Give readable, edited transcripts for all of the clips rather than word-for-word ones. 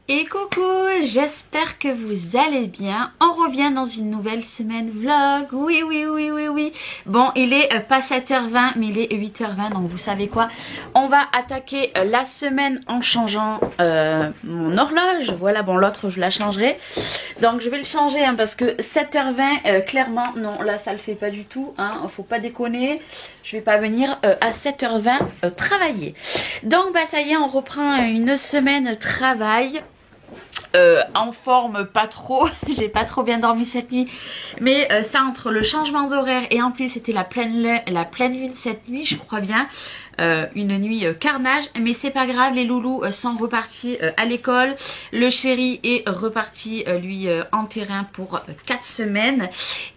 Et coucou, j'espère que vous allez bien. On revient dans une nouvelle semaine vlog. Oui. Bon, il est pas 7h20 mais il est 8h20, donc vous savez quoi, on va attaquer la semaine en changeant mon horloge. Voilà, bon, l'autre je la changerai, donc je vais le changer hein, parce que 7h20 clairement non, là ça le fait pas du tout hein, faut pas déconner. Je vais pas venir à 7h20 travailler. Donc bah ça y est, on reprend une semaine travail. En forme pas trop, j'ai pas trop bien dormi cette nuit, mais ça, entre le changement d'horaire et en plus c'était la pleine lune cette nuit, je crois bien, une nuit carnage, mais c'est pas grave, les loulous sont repartis à l'école, le chéri est reparti lui en terrain pour 4 semaines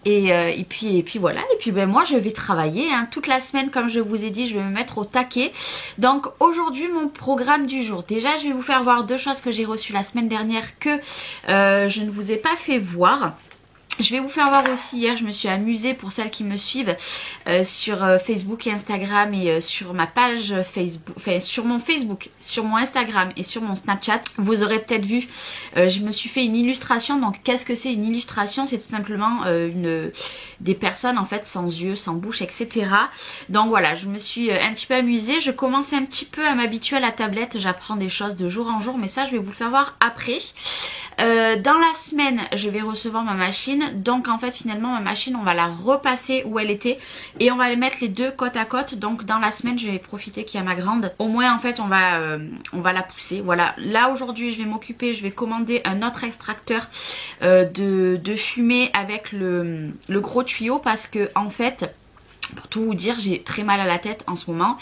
et puis voilà, et puis ben moi je vais travailler hein, toute la semaine comme je vous ai dit, je vais me mettre au taquet. Donc aujourd'hui mon programme du jour, déjà je vais vous faire voir deux choses que j'ai reçues la semaine dernière que je ne vous ai pas fait voir. Je vais vous faire voir aussi, hier je me suis amusée, pour celles qui me suivent sur Facebook et Instagram et sur ma page Facebook, enfin sur mon Facebook, sur mon Instagram et sur mon Snapchat. Vous aurez peut-être vu, je me suis fait une illustration. Donc qu'est-ce que c'est une illustration? C'est tout simplement des personnes en fait sans yeux, sans bouche, etc. Donc voilà, je me suis un petit peu amusée. Je commence un petit peu à m'habituer à la tablette, j'apprends des choses de jour en jour, mais ça je vais vous le faire voir après. Dans la semaine je vais recevoir ma machine, donc en fait finalement ma machine on va la repasser où elle était et on va les mettre les deux côte à côte. Donc dans la semaine je vais profiter qu'il y a ma grande, au moins en fait on va la pousser. Voilà, là aujourd'hui je vais m'occuper, je vais commander un autre extracteur de fumée avec le gros tuyau, parce que en fait, pour tout vous dire, j'ai très mal à la tête en ce moment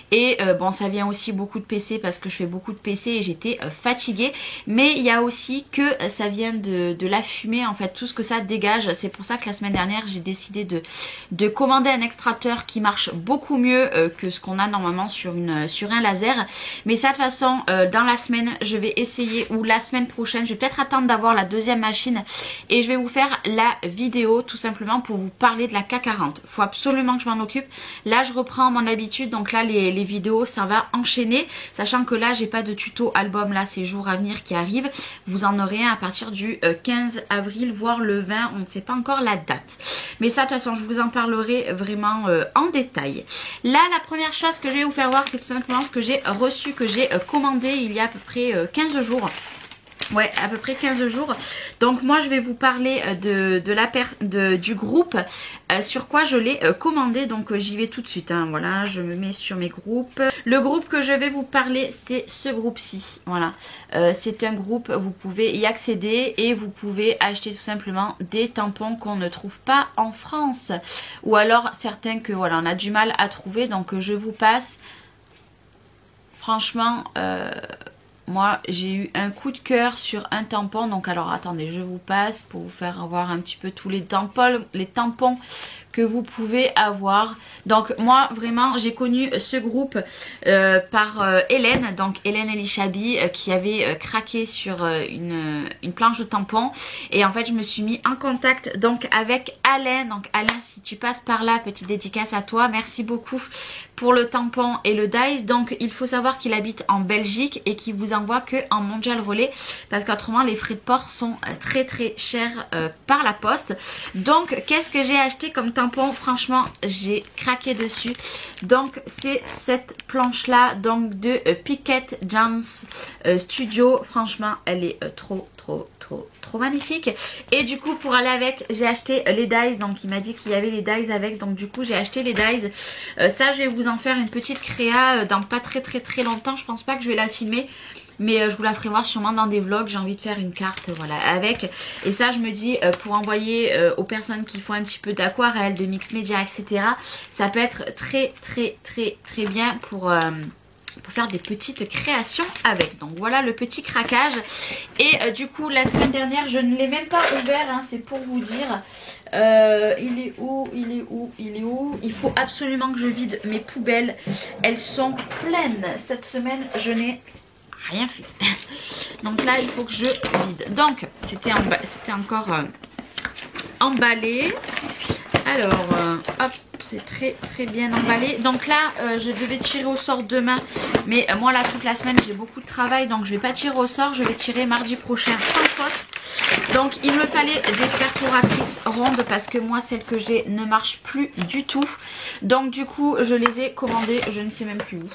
et bon ça vient aussi beaucoup de PC parce que je fais beaucoup de PC et j'étais fatiguée, mais il y a aussi que ça vient de la fumée en fait, tout ce que ça dégage. C'est pour ça que la semaine dernière j'ai décidé de commander un extracteur qui marche beaucoup mieux que ce qu'on a normalement sur un laser. Mais ça de toute façon dans la semaine je vais essayer, ou la semaine prochaine, je vais peut-être attendre d'avoir la deuxième machine et je vais vous faire la vidéo tout simplement pour vous parler de la K40. Faut absolument que je m'en occupe. Là je reprends mon habitude, donc là les vidéos ça va enchaîner, sachant que là j'ai pas de tuto album, là c'est jours à venir qui arrivent. Vous en aurez un à partir du 15 avril voire le 20, on ne sait pas encore la date, mais ça de toute façon je vous en parlerai vraiment en détail. Là la première chose que je vais vous faire voir, c'est tout simplement ce que j'ai reçu, que j'ai commandé il y a à peu près 15 jours. Ouais, à peu près 15 jours. Donc moi je vais vous parler du groupe, sur quoi je l'ai commandé. Donc j'y vais tout de suite hein. Voilà, je me mets sur mes groupes. Le groupe que je vais vous parler, c'est ce groupe-ci. Voilà, c'est un groupe, vous pouvez y accéder et vous pouvez acheter tout simplement des tampons qu'on ne trouve pas en France, ou alors certains que voilà on a du mal à trouver. Donc je vous passe. Franchement moi j'ai eu un coup de cœur sur un tampon. Donc alors attendez, je vous passe pour vous faire voir un petit peu tous les tampons que vous pouvez avoir. Donc moi vraiment j'ai connu ce groupe par Hélène, donc Hélène Elishabi qui avait craqué sur une planche de tampons, et en fait je me suis mis en contact donc avec Alain. Donc Alain, si tu passes par là, petite dédicace à toi, merci beaucoup pour le tampon et le Dice. Donc il faut savoir qu'il habite en Belgique et qu'il vous envoie que en mondial relais, parce qu'autrement les frais de port sont très chers par la poste. Donc qu'est-ce que j'ai acheté comme tampon? Franchement j'ai craqué dessus. Donc c'est cette planche là, donc de Piquet Jams Studio. Franchement elle est trop magnifique. Et du coup pour aller avec, j'ai acheté les dies. Donc il m'a dit qu'il y avait les dies avec, donc du coup j'ai acheté les dies. Ça je vais vous en faire une petite créa dans pas très longtemps. Je pense pas que je vais la filmer, mais je vous la ferai voir sûrement dans des vlogs. J'ai envie de faire une carte voilà avec, et ça je me dis pour envoyer aux personnes qui font un petit peu d'aquarelle, de mix média, etc. ça peut être très bien pour faire des petites créations avec. Donc voilà le petit craquage. Et du coup la semaine dernière je ne l'ai même pas ouvert hein, c'est pour vous dire. Il est où? Il faut absolument que je vide mes poubelles, elles sont pleines. Cette semaine je n'ai rien fait. Donc là il faut que je vide. Donc c'était encore emballé. Alors, hop, c'est très très bien emballé. Donc là, je devais tirer au sort demain. Mais moi là, toute la semaine, j'ai beaucoup de travail. Donc je vais pas tirer au sort. Je vais tirer mardi prochain sans faute. Donc il me fallait des perforatrices rondes parce que moi, celles que j'ai ne marchent plus du tout. Donc du coup, je les ai commandées. Je ne sais même plus où.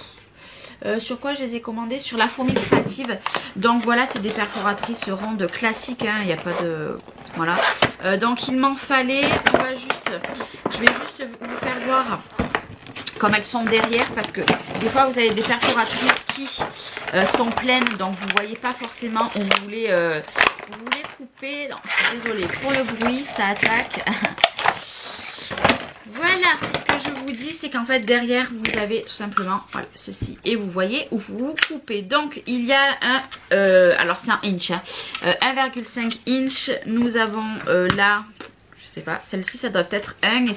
Sur quoi je les ai commandées? Sur la fourmi créative. Donc voilà, c'est des perforatrices rondes classiques, hein, il n'y a pas de... Voilà. Donc il m'en fallait, je vais juste vous faire voir comme elles sont derrière, parce que des fois vous avez des perforatrices qui sont pleines, donc vous ne voyez pas forcément où vous voulez couper. Non, je suis désolée pour le bruit, ça attaque. Voilà, ce que je vous dis, c'est qu'en fait derrière vous avez tout simplement voilà, ceci, et vous voyez où vous coupez. Donc il y a un, alors c'est un inch, hein, 1,5 inch. Nous avons là, je sais pas, celle-ci ça doit peut-être 1 et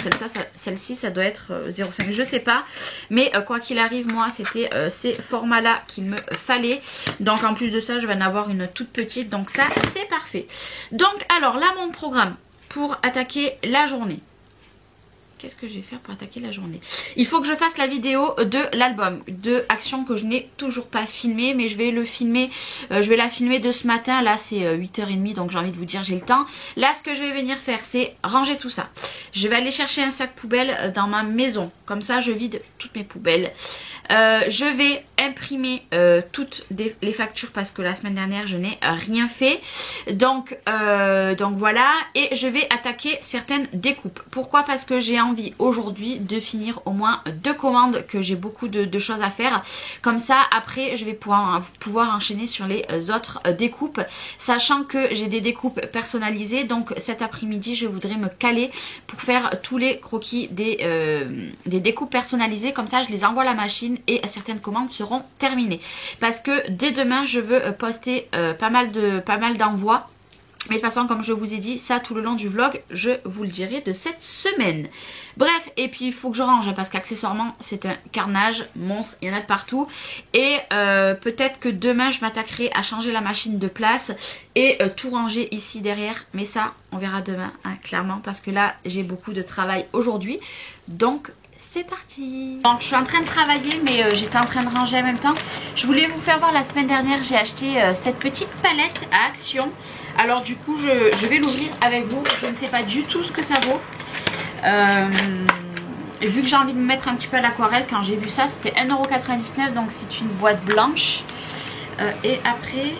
celle-ci ça doit être 0,5, je sais pas. Mais quoi qu'il arrive, moi c'était ces formats là qu'il me fallait. Donc en plus de ça, je vais en avoir une toute petite, donc ça c'est parfait. Donc alors là, mon programme pour attaquer la journée. Qu'est-ce que je vais faire pour attaquer la journée? Il faut que je fasse la vidéo de l'album de Action que je n'ai toujours pas filmé, mais je vais le filmer, je vais la filmer de ce matin. Là c'est 8h30, donc j'ai envie de vous dire j'ai le temps. Là ce que je vais venir faire, c'est ranger tout ça. Je vais aller chercher un sac poubelle dans ma maison, comme ça je vide toutes mes poubelles. Je vais imprimer toutes les factures parce que la semaine dernière je n'ai rien fait. Donc voilà, et je vais attaquer certaines découpes. Pourquoi? Parce que j'ai envie aujourd'hui de finir au moins 2 commandes, que j'ai beaucoup de choses à faire. Comme ça après je vais pouvoir enchaîner sur les autres découpes, sachant que j'ai des découpes personnalisées. Donc cet après-midi je voudrais me caler pour faire tous les croquis des découpes personnalisées. Comme ça je les envoie à la machine et certaines commandes seront terminées, parce que dès demain je veux poster pas mal d'envois. Mais de toute façon, comme je vous ai dit, ça tout le long du vlog, je vous le dirai de cette semaine. Bref, et puis il faut que je range parce qu'accessoirement c'est un carnage monstre, il y en a de partout. Et peut-être que demain je m'attaquerai à changer la machine de place et tout ranger ici derrière. Mais ça, on verra demain, hein, clairement, parce que là j'ai beaucoup de travail aujourd'hui. Donc c'est parti. Donc je suis en train de travailler, mais j'étais en train de ranger en même temps. Je voulais vous faire voir, la semaine dernière j'ai acheté cette petite palette à Action. Alors du coup je vais l'ouvrir avec vous. Je ne sais pas du tout ce que ça vaut. Vu que j'ai envie de me mettre un petit peu à l'aquarelle, quand j'ai vu ça c'était 1,99 €, donc c'est une boîte blanche. Et après,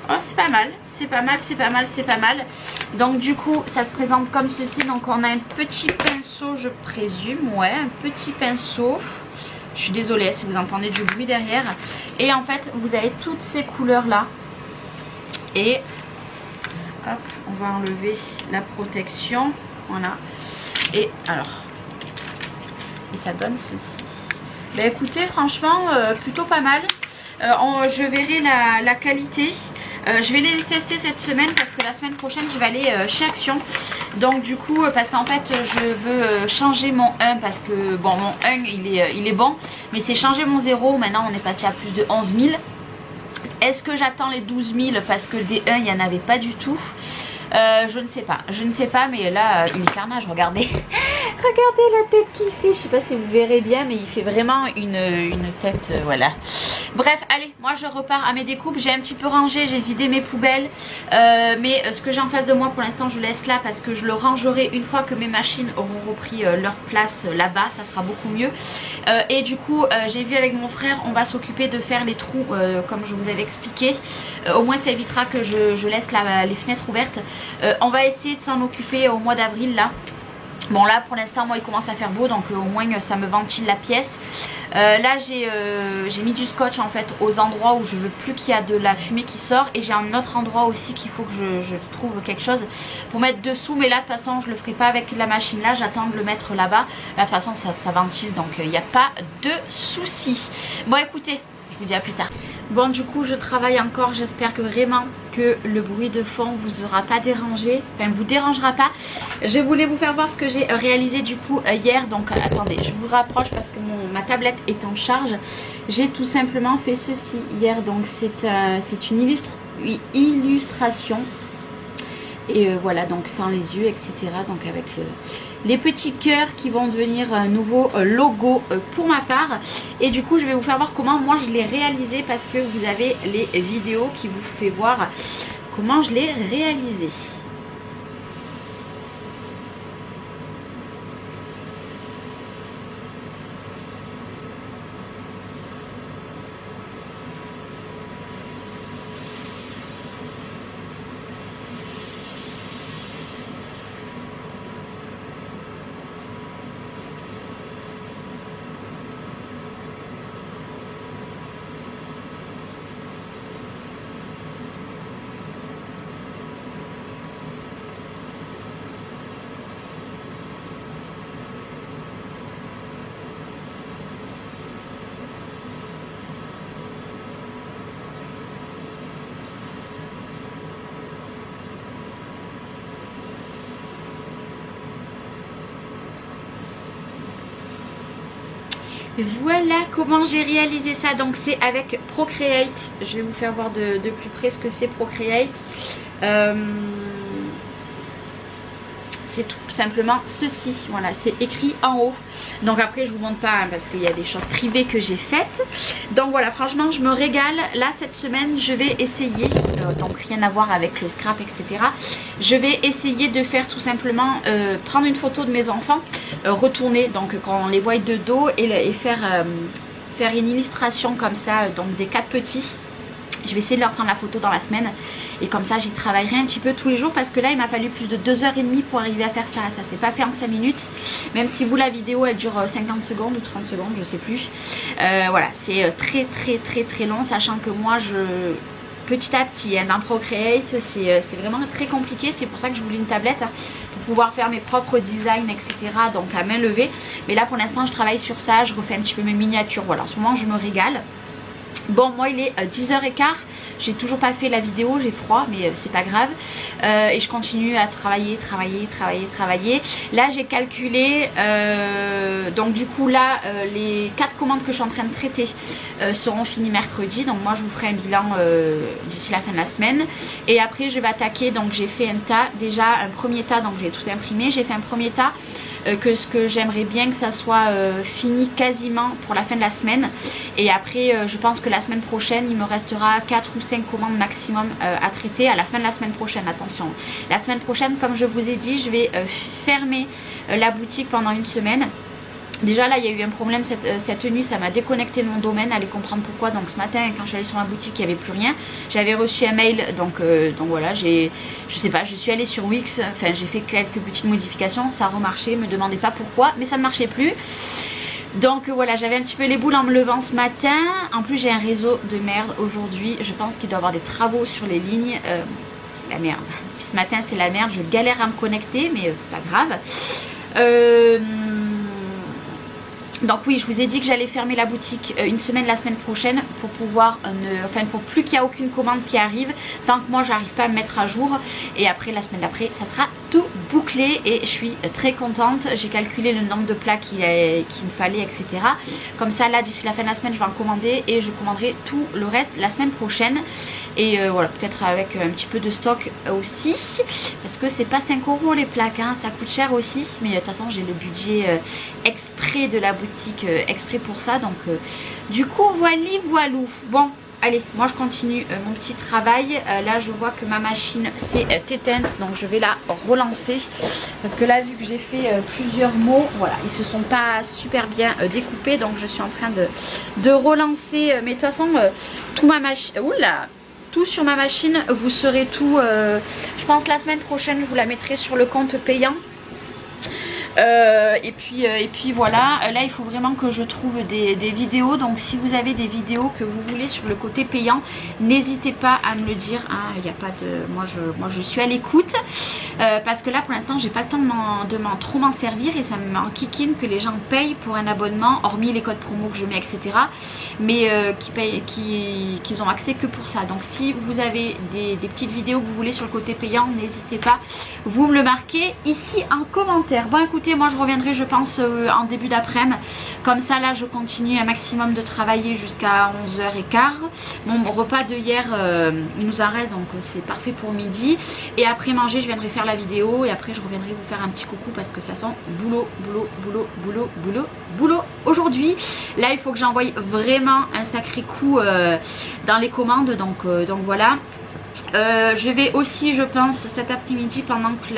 oh c'est pas mal. C'est pas mal, c'est pas mal, c'est pas mal. Donc du coup ça se présente comme ceci. Donc on a un petit pinceau, je présume, ouais, un petit pinceau. Je suis désolée si vous entendez du bruit derrière. Et en fait vous avez toutes ces couleurs là. Et hop, on va enlever la protection, voilà. Et alors, et ça donne ceci. Ben écoutez, franchement plutôt pas mal. Je verrai la qualité. Je vais les tester cette semaine parce que la semaine prochaine je vais aller chez Action. Donc du coup, parce qu'en fait je veux changer mon 1 parce que bon, mon 1 il est bon, mais c'est changer mon 0. Maintenant on est passé à plus de 11 000. Est-ce que j'attends les 12 000 parce que des 1 il n'y en avait pas du tout? Je ne sais pas, mais là il est carnage, regardez. Regardez la tête qu'il fait, je sais pas si vous verrez bien, mais il fait vraiment une tête, voilà. Bref, allez, moi je repars à mes découpes. J'ai un petit peu rangé, j'ai vidé mes poubelles, mais ce que j'ai en face de moi pour l'instant je laisse là parce que je le rangerai une fois que mes machines auront repris leur place là-bas, ça sera beaucoup mieux. Et du coup j'ai vu avec mon frère, on va s'occuper de faire les trous comme je vous avais expliqué. Au moins ça évitera que je laisse les fenêtres ouvertes. On va essayer de s'en occuper au mois d'avril là. Bon là pour l'instant moi il commence à faire beau, donc au moins ça me ventile la pièce. Là j'ai mis du scotch en fait aux endroits où je veux plus qu'il y a de la fumée qui sort. Et j'ai un autre endroit aussi qu'il faut que je trouve quelque chose pour mettre dessous. Mais là de toute façon je le ferai pas avec la machine là, j'attends de le mettre là-bas. Là de toute façon ça ventile, donc il n'y a pas de souci. Bon écoutez, je vous dis à plus tard. Bon du coup je travaille encore, j'espère que vraiment que le bruit de fond vous aura pas dérangé, enfin vous dérangera pas. Je voulais vous faire voir ce que j'ai réalisé du coup hier. Donc attendez, je vous rapproche parce que ma tablette est en charge. J'ai tout simplement fait ceci hier, donc c'est une illustration. Et voilà, donc sans les yeux etc, donc avec les petits cœurs qui vont devenir un nouveau logo pour ma part. Et du coup je vais vous faire voir comment moi je l'ai réalisé, parce que vous avez les vidéos qui vous fait voir comment je l'ai réalisé. Voilà comment j'ai réalisé ça. Donc c'est avec Procreate. Je vais vous faire voir de plus près ce que c'est Procreate. C'est tout simplement ceci. Voilà, c'est écrit en haut. Donc après je vous montre pas, hein, parce qu'il y a des choses privées que j'ai faites. Donc voilà, franchement je me régale. Là cette semaine je vais essayer, donc rien à voir avec le scrap etc. Je vais essayer de faire tout simplement prendre une photo de mes enfants, retourner donc quand on les voit de dos et faire une illustration comme ça, donc des 4 petits. Je vais essayer de leur prendre la photo dans la semaine. Et comme ça j'y travaillerai un petit peu tous les jours, parce que là il m'a fallu plus de 2h30 pour arriver à faire ça. Ça s'est pas fait en 5 minutes. Même si vous la vidéo elle dure 50 secondes ou 30 secondes, je sais plus. Voilà, c'est très long, sachant que moi petit à petit dans Procreate c'est vraiment très compliqué. C'est pour ça que je voulais une tablette, hein, pour pouvoir faire mes propres designs etc. Donc à main levée. Mais là pour l'instant je travaille sur ça, je refais un petit peu mes miniatures. Voilà, en ce moment je me régale. Bon, moi il est 10h15, j'ai toujours pas fait la vidéo, j'ai froid mais c'est pas grave, et je continue à travailler. Là j'ai calculé, donc du coup là les 4 commandes que je suis en train de traiter seront finies mercredi. Donc moi je vous ferai un bilan d'ici la fin de la semaine. Et après je vais attaquer, donc j'ai fait un tas, déjà un premier tas, donc j'ai tout imprimé. J'ai fait un premier tas ce que j'aimerais bien que ça soit fini quasiment pour la fin de la semaine. Et après je pense que la semaine prochaine il me restera 4 ou 5 commandes maximum à traiter à la fin de la semaine prochaine. Attention, la semaine prochaine comme je vous ai dit je vais fermer la boutique pendant une semaine. Déjà là il y a eu un problème cette nuit, ça m'a déconnecté de mon domaine, allez comprendre pourquoi. Donc ce matin quand je suis allée sur ma boutique il n'y avait plus rien, j'avais reçu un mail, donc voilà, je sais pas, je suis allée sur Wix, enfin j'ai fait quelques petites modifications, ça a remarché, me demandez pas pourquoi, mais ça ne marchait plus. Donc voilà, j'avais un petit peu les boules en me levant ce matin. En plus j'ai un réseau de merde aujourd'hui, je pense qu'il doit y avoir des travaux sur les lignes, c'est la merde. Puis ce matin c'est la merde, je galère à me connecter mais c'est pas grave. Donc oui, je vous ai dit que j'allais fermer la boutique une semaine la semaine prochaine pour pouvoir, enfin pour plus qu'il n'y a aucune commande qui arrive tant que moi j'arrive pas à me mettre à jour. Et après la semaine d'après ça sera tout bouclé et je suis très contente. J'ai calculé le nombre de plats qu'il me fallait etc. Comme ça là d'ici la fin de la semaine je vais en commander et je commanderai tout le reste la semaine prochaine. Et voilà, peut-être avec un petit peu de stock aussi, parce que c'est pas 5 € les plaques, hein, ça coûte cher aussi. Mais de toute façon j'ai le budget exprès de la boutique, exprès pour ça. Donc du coup voilou. Bon allez, moi je continue mon petit travail. Là je vois que ma machine s'est éteinte, donc je vais la relancer. Parce que là vu que j'ai fait plusieurs mots, voilà, ils se sont pas super bien découpés. Donc je suis en train de relancer. Mais de toute façon tout ma machine, oula, tout sur ma machine, vous saurez tout. Je pense la semaine prochaine je vous la mettrai sur le compte payant. Et puis voilà, là il faut vraiment que je trouve des vidéos. Donc si vous avez des vidéos que vous voulez sur le côté payant, n'hésitez pas à me le dire, hein. Il n'y a pas de... moi je suis à l'écoute, parce que là pour l'instant j'ai pas le temps de trop m'en servir. Et ça m'enquiquine que les gens payent pour un abonnement, hormis les codes promo que je mets etc. Mais qu'ils ont accès que pour ça. Donc si vous avez des petites vidéos que vous voulez sur le côté payant, n'hésitez pas, vous me le marquez ici en commentaire. Bon écoutez, moi je reviendrai je pense en début d'après-midi. Comme ça là je continue un maximum de travailler jusqu'à 11h15. Mon repas de hier il nous en reste, donc c'est parfait pour midi. Et après manger je viendrai faire faire la vidéo et après je reviendrai vous faire un petit coucou parce que de toute façon boulot, boulot, boulot, boulot, boulot, boulot aujourd'hui. Là il faut que j'envoie vraiment un sacré coup dans les commandes, donc voilà. Je vais aussi, je pense, cet après-midi pendant que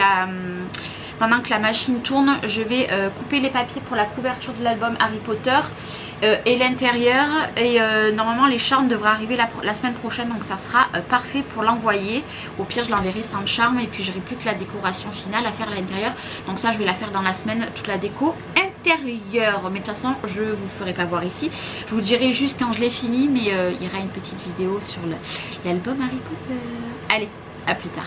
la machine tourne, je vais couper les papiers pour la couverture de l'album Harry Potter et l'intérieur, et normalement les charmes devraient arriver la semaine prochaine, donc ça sera parfait pour l'envoyer. Au pire je l'enverrai sans charme et puis j'aurai plus que la décoration finale à faire à l'intérieur, donc ça je vais la faire dans la semaine, toute la déco intérieure. Mais de toute façon je vous ferai pas voir ici, je vous dirai juste quand je l'ai fini, mais il y aura une petite vidéo sur l'album Harry Potter. Allez, à plus tard.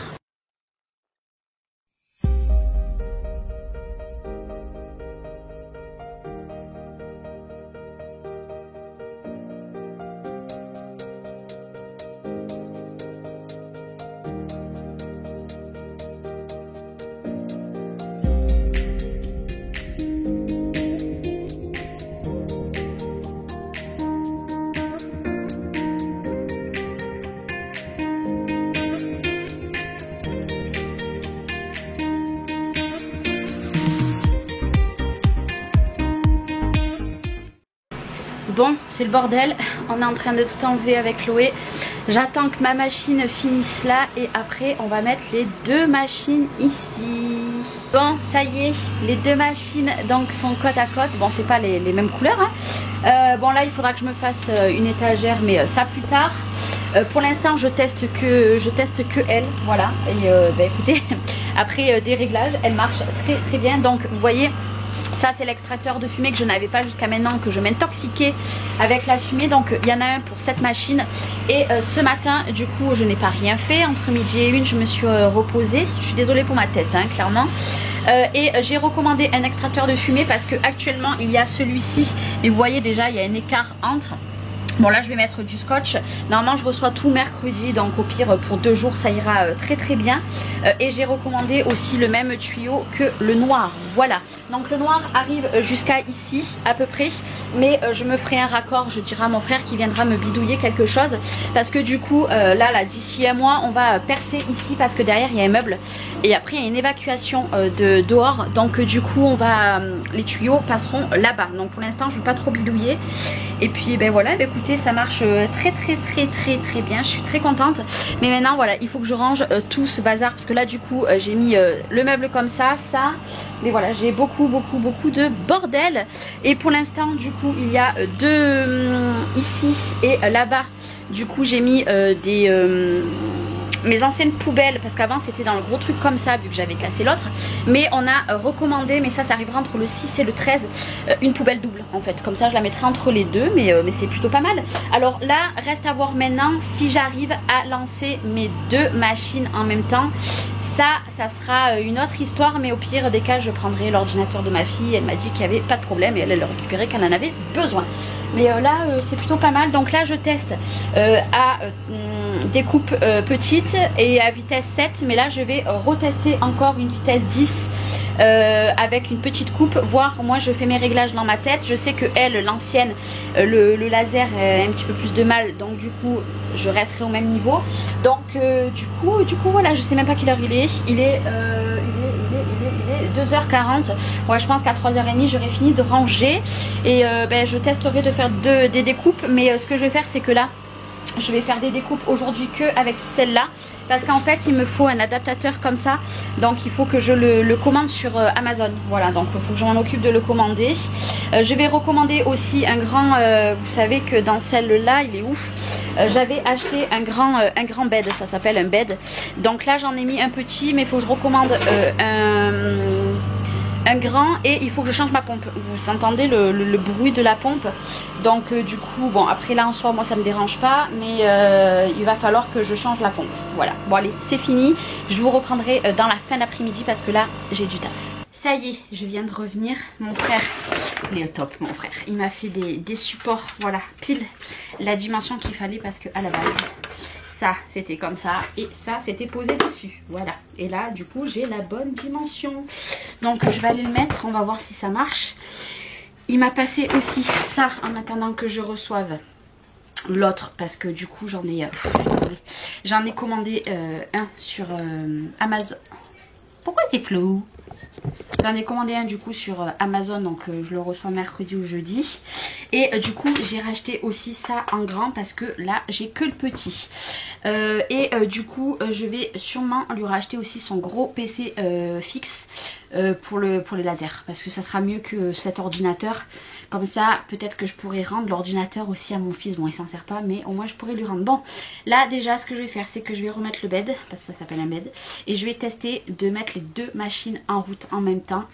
Bon, c'est le bordel, on est en train de tout enlever avec Chloé. J'attends que ma machine finisse là et après on va mettre les deux machines ici. Bon, ça y est, les deux machines donc sont côte à côte. Bon, c'est pas les mêmes couleurs hein. Bon là il faudra que je me fasse une étagère, mais ça plus tard. Pour l'instant je teste que elle, voilà. Et bah, écoutez, après des réglages, elle marche très très bien. Donc vous voyez, ça c'est l'extracteur de fumée que je n'avais pas jusqu'à maintenant, que je m'intoxiquais avec la fumée. Donc il y en a un pour cette machine. Et ce matin du coup je n'ai pas rien fait. Entre midi et une je me suis reposée. Je suis désolée pour ma tête hein, clairement. Et j'ai recommandé un extracteur de fumée parce que actuellement il y a celui-ci. Et vous voyez déjà il y a un écart entre. Bon là je vais mettre du scotch. Normalement je reçois tout mercredi, donc au pire pour 2 jours ça ira très très bien. Et j'ai recommandé aussi le même tuyau que le noir. Voilà, donc le noir arrive jusqu'à ici à peu près. Mais je me ferai un raccord, je dirai à mon frère qui viendra me bidouiller quelque chose. Parce que du coup là d'ici un mois on va percer ici parce que derrière il y a un meuble. Et après il y a une évacuation de dehors. Donc du coup on va les tuyaux passeront là-bas. Donc pour l'instant je ne vais pas trop bidouiller. Et puis ben voilà, ben, écoutez, ça marche très bien, je suis très contente. Mais maintenant voilà, il faut que je range tout ce bazar parce que là du coup j'ai mis le meuble comme ça, mais voilà, j'ai beaucoup de bordel. Et pour l'instant du coup il y a deux ici et là-bas. Du coup j'ai mis mes anciennes poubelles parce qu'avant c'était dans le gros truc comme ça vu que j'avais cassé l'autre, mais on a recommandé, mais ça arrivera entre le 6 et le 13, une poubelle double en fait, comme ça je la mettrai entre les deux, mais c'est plutôt pas mal. Alors là reste à voir maintenant si j'arrive à lancer mes deux machines en même temps. Ça sera une autre histoire, mais au pire des cas je prendrai l'ordinateur de ma fille. Elle m'a dit qu'il n'y avait pas de problème et elle le récupérait quand elle en avait besoin. Mais là c'est plutôt pas mal. Donc là je teste à découpe petite et à vitesse 7, mais là je vais retester encore une vitesse 10 avec une petite coupe, voire moi je fais mes réglages dans ma tête. Je sais que elle, l'ancienne, le laser a un petit peu plus de mal, donc du coup je resterai au même niveau. Donc du coup voilà, je sais même pas quelle heure il est 2h40. Ouais, je pense qu'à 3h30 j'aurai fini de ranger et ben, je testerai de faire des découpes. Mais ce que je vais faire c'est que là je vais faire des découpes aujourd'hui que avec celle-là, parce qu'en fait il me faut un adaptateur comme ça, donc il faut que je le commande sur Amazon. Voilà, donc il faut que je m'en occupe de le commander. Je vais recommander aussi un grand, vous savez que dans celle-là il est ouf, j'avais acheté un grand bed, ça s'appelle un bed. Donc là j'en ai mis un petit, mais il faut que je recommande un grand, et il faut que je change ma pompe. Vous entendez le bruit de la pompe. Donc du coup bon, après là en soi moi ça me dérange pas, mais il va falloir que je change la pompe. Voilà, bon allez c'est fini, je vous reprendrai dans la fin d'après-midi parce que là j'ai du taf. Ça y est, je viens de revenir. Mon frère, il est au top mon frère, il m'a fait des supports, voilà, pile la dimension qu'il fallait, parce que à la base ça c'était comme ça et ça c'était posé dessus, voilà. Et là du coup j'ai la bonne dimension, donc je vais aller le mettre, on va voir si ça marche. Il m'a passé aussi ça en attendant que je reçoive l'autre, parce que du coup j'en ai commandé un sur Amazon. c'est flou. J'en ai commandé un du coup sur Amazon, donc je le reçois mercredi ou jeudi. Et du coup j'ai racheté aussi ça en grand parce que là j'ai que le petit. Du coup je vais sûrement lui racheter aussi son gros PC fixe pour les lasers. Parce que ça sera mieux que cet ordinateur. Comme ça peut-être que je pourrais rendre l'ordinateur aussi à mon fils. Bon il s'en sert pas mais au moins je pourrais lui rendre. Bon là déjà ce que je vais faire c'est que je vais remettre le bed. Parce que ça s'appelle un bed. Et je vais tester de mettre les deux machines en route en même temps.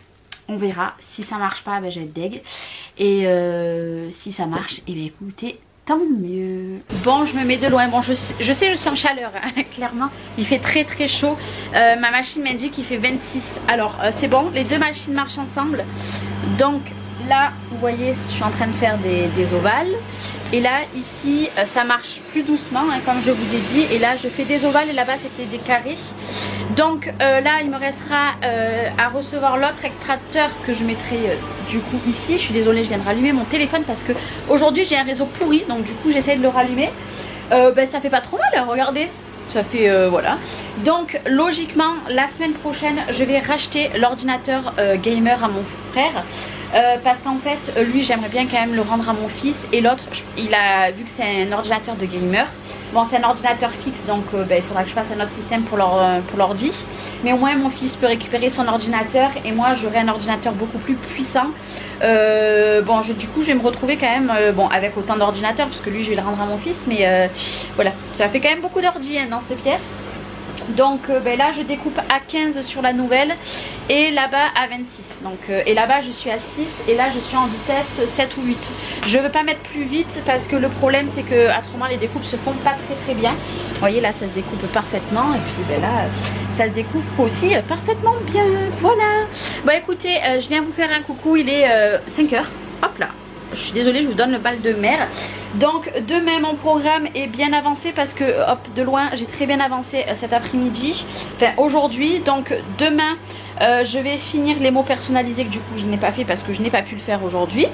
On verra, si ça marche pas, ben, je vais être deg. Et si ça marche, et bien écoutez, tant mieux. Bon, je me mets de loin. Bon, je sais, je suis en chaleur, hein, clairement. Il fait très très chaud. Ma machine m'a dit qu'il fait 26. Alors, c'est bon, les deux machines marchent ensemble. Donc là, vous voyez, je suis en train de faire des ovales. Et là, ici, ça marche plus doucement, hein, comme je vous ai dit. Et là, je fais des ovales et là-bas, c'était des carrés. Donc là, il me restera à recevoir l'autre extracteur que je mettrai du coup ici. Je suis désolée, je viens de rallumer mon téléphone parce que aujourd'hui, j'ai un réseau pourri. Donc du coup, j'essaie de le rallumer. Ben, ça fait pas trop mal, hein, regardez. Ça fait voilà. Donc logiquement, la semaine prochaine, je vais racheter l'ordinateur gamer à mon frère. Parce qu'en fait lui j'aimerais bien quand même le rendre à mon fils. Et l'autre il a vu que c'est un ordinateur de gamer. Bon c'est un ordinateur fixe donc ben, il faudra que je fasse un autre système pour l'ordi. Mais au moins mon fils peut récupérer son ordinateur. Et moi j'aurai un ordinateur beaucoup plus puissant. Bon du coup je vais me retrouver quand même bon avec autant d'ordinateurs. Parce que lui je vais le rendre à mon fils. Mais voilà, ça fait quand même beaucoup d'ordi hein, dans cette pièce. Donc ben là je découpe à 15 sur la nouvelle et là-bas à 26. Donc, et là-bas je suis à 6 et là je suis en vitesse 7 ou 8. Je ne veux pas mettre plus vite parce que le problème c'est que autrement les découpes se font pas très bien. Vous voyez là ça se découpe parfaitement et puis ben là ça se découpe aussi parfaitement bien. Voilà. Bon écoutez je viens vous faire un coucou, il est 5 h. Hop là. Je suis désolée, je vous donne le bal de mer. Donc demain mon programme est bien avancé parce que hop de loin j'ai très bien avancé cet après-midi. Enfin aujourd'hui. Donc demain je vais finir les mots personnalisés que du coup je n'ai pas fait parce que je n'ai pas pu le faire aujourd'hui.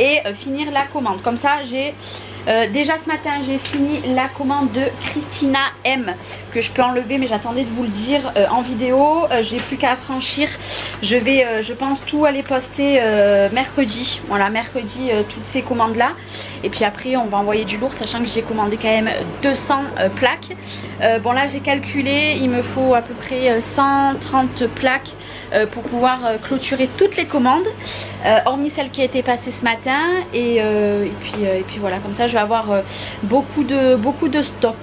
Et finir la commande. Comme ça j'ai déjà ce matin j'ai fini la commande de Christina M que je peux enlever mais j'attendais de vous le dire en vidéo. J'ai plus qu'à franchir. Je vais je pense tout aller poster mercredi. Voilà mercredi toutes ces commandes là. Et puis après on va envoyer du lourd sachant que j'ai commandé quand même 200 plaques. Bon là j'ai calculé, il me faut à peu près 130 plaques pour pouvoir clôturer toutes les commandes hormis celle qui a été passée ce matin. Et puis voilà, comme ça je vais avoir beaucoup de stock.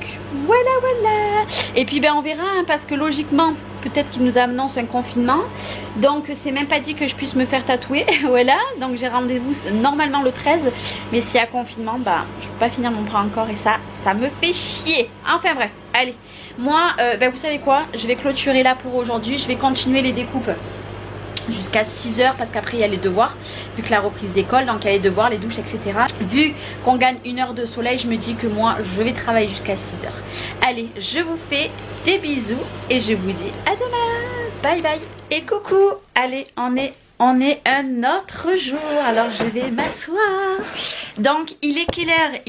Voilà voilà. Et puis ben on verra hein, parce que logiquement peut-être qu'il nous annonce un confinement. Donc c'est même pas dit que je puisse me faire tatouer. Voilà, donc j'ai rendez-vous normalement le 13. Mais s'il y a confinement, bah je peux pas finir mon bras encore. Et ça me fait chier. Enfin bref, allez. Moi, ben, vous savez quoi, je vais clôturer là pour aujourd'hui. Je vais continuer les découpes jusqu'à 6 h parce qu'après il y a les devoirs vu que la reprise d'école, donc il y a les devoirs, les douches etc. Vu qu'on gagne 1 heure de soleil, je me dis que moi je vais travailler jusqu'à 6 h. Allez, je vous fais des bisous et je vous dis à demain. Bye bye et coucou. Allez, on est un autre jour. Alors je vais m'asseoir. Donc il est quelle heure?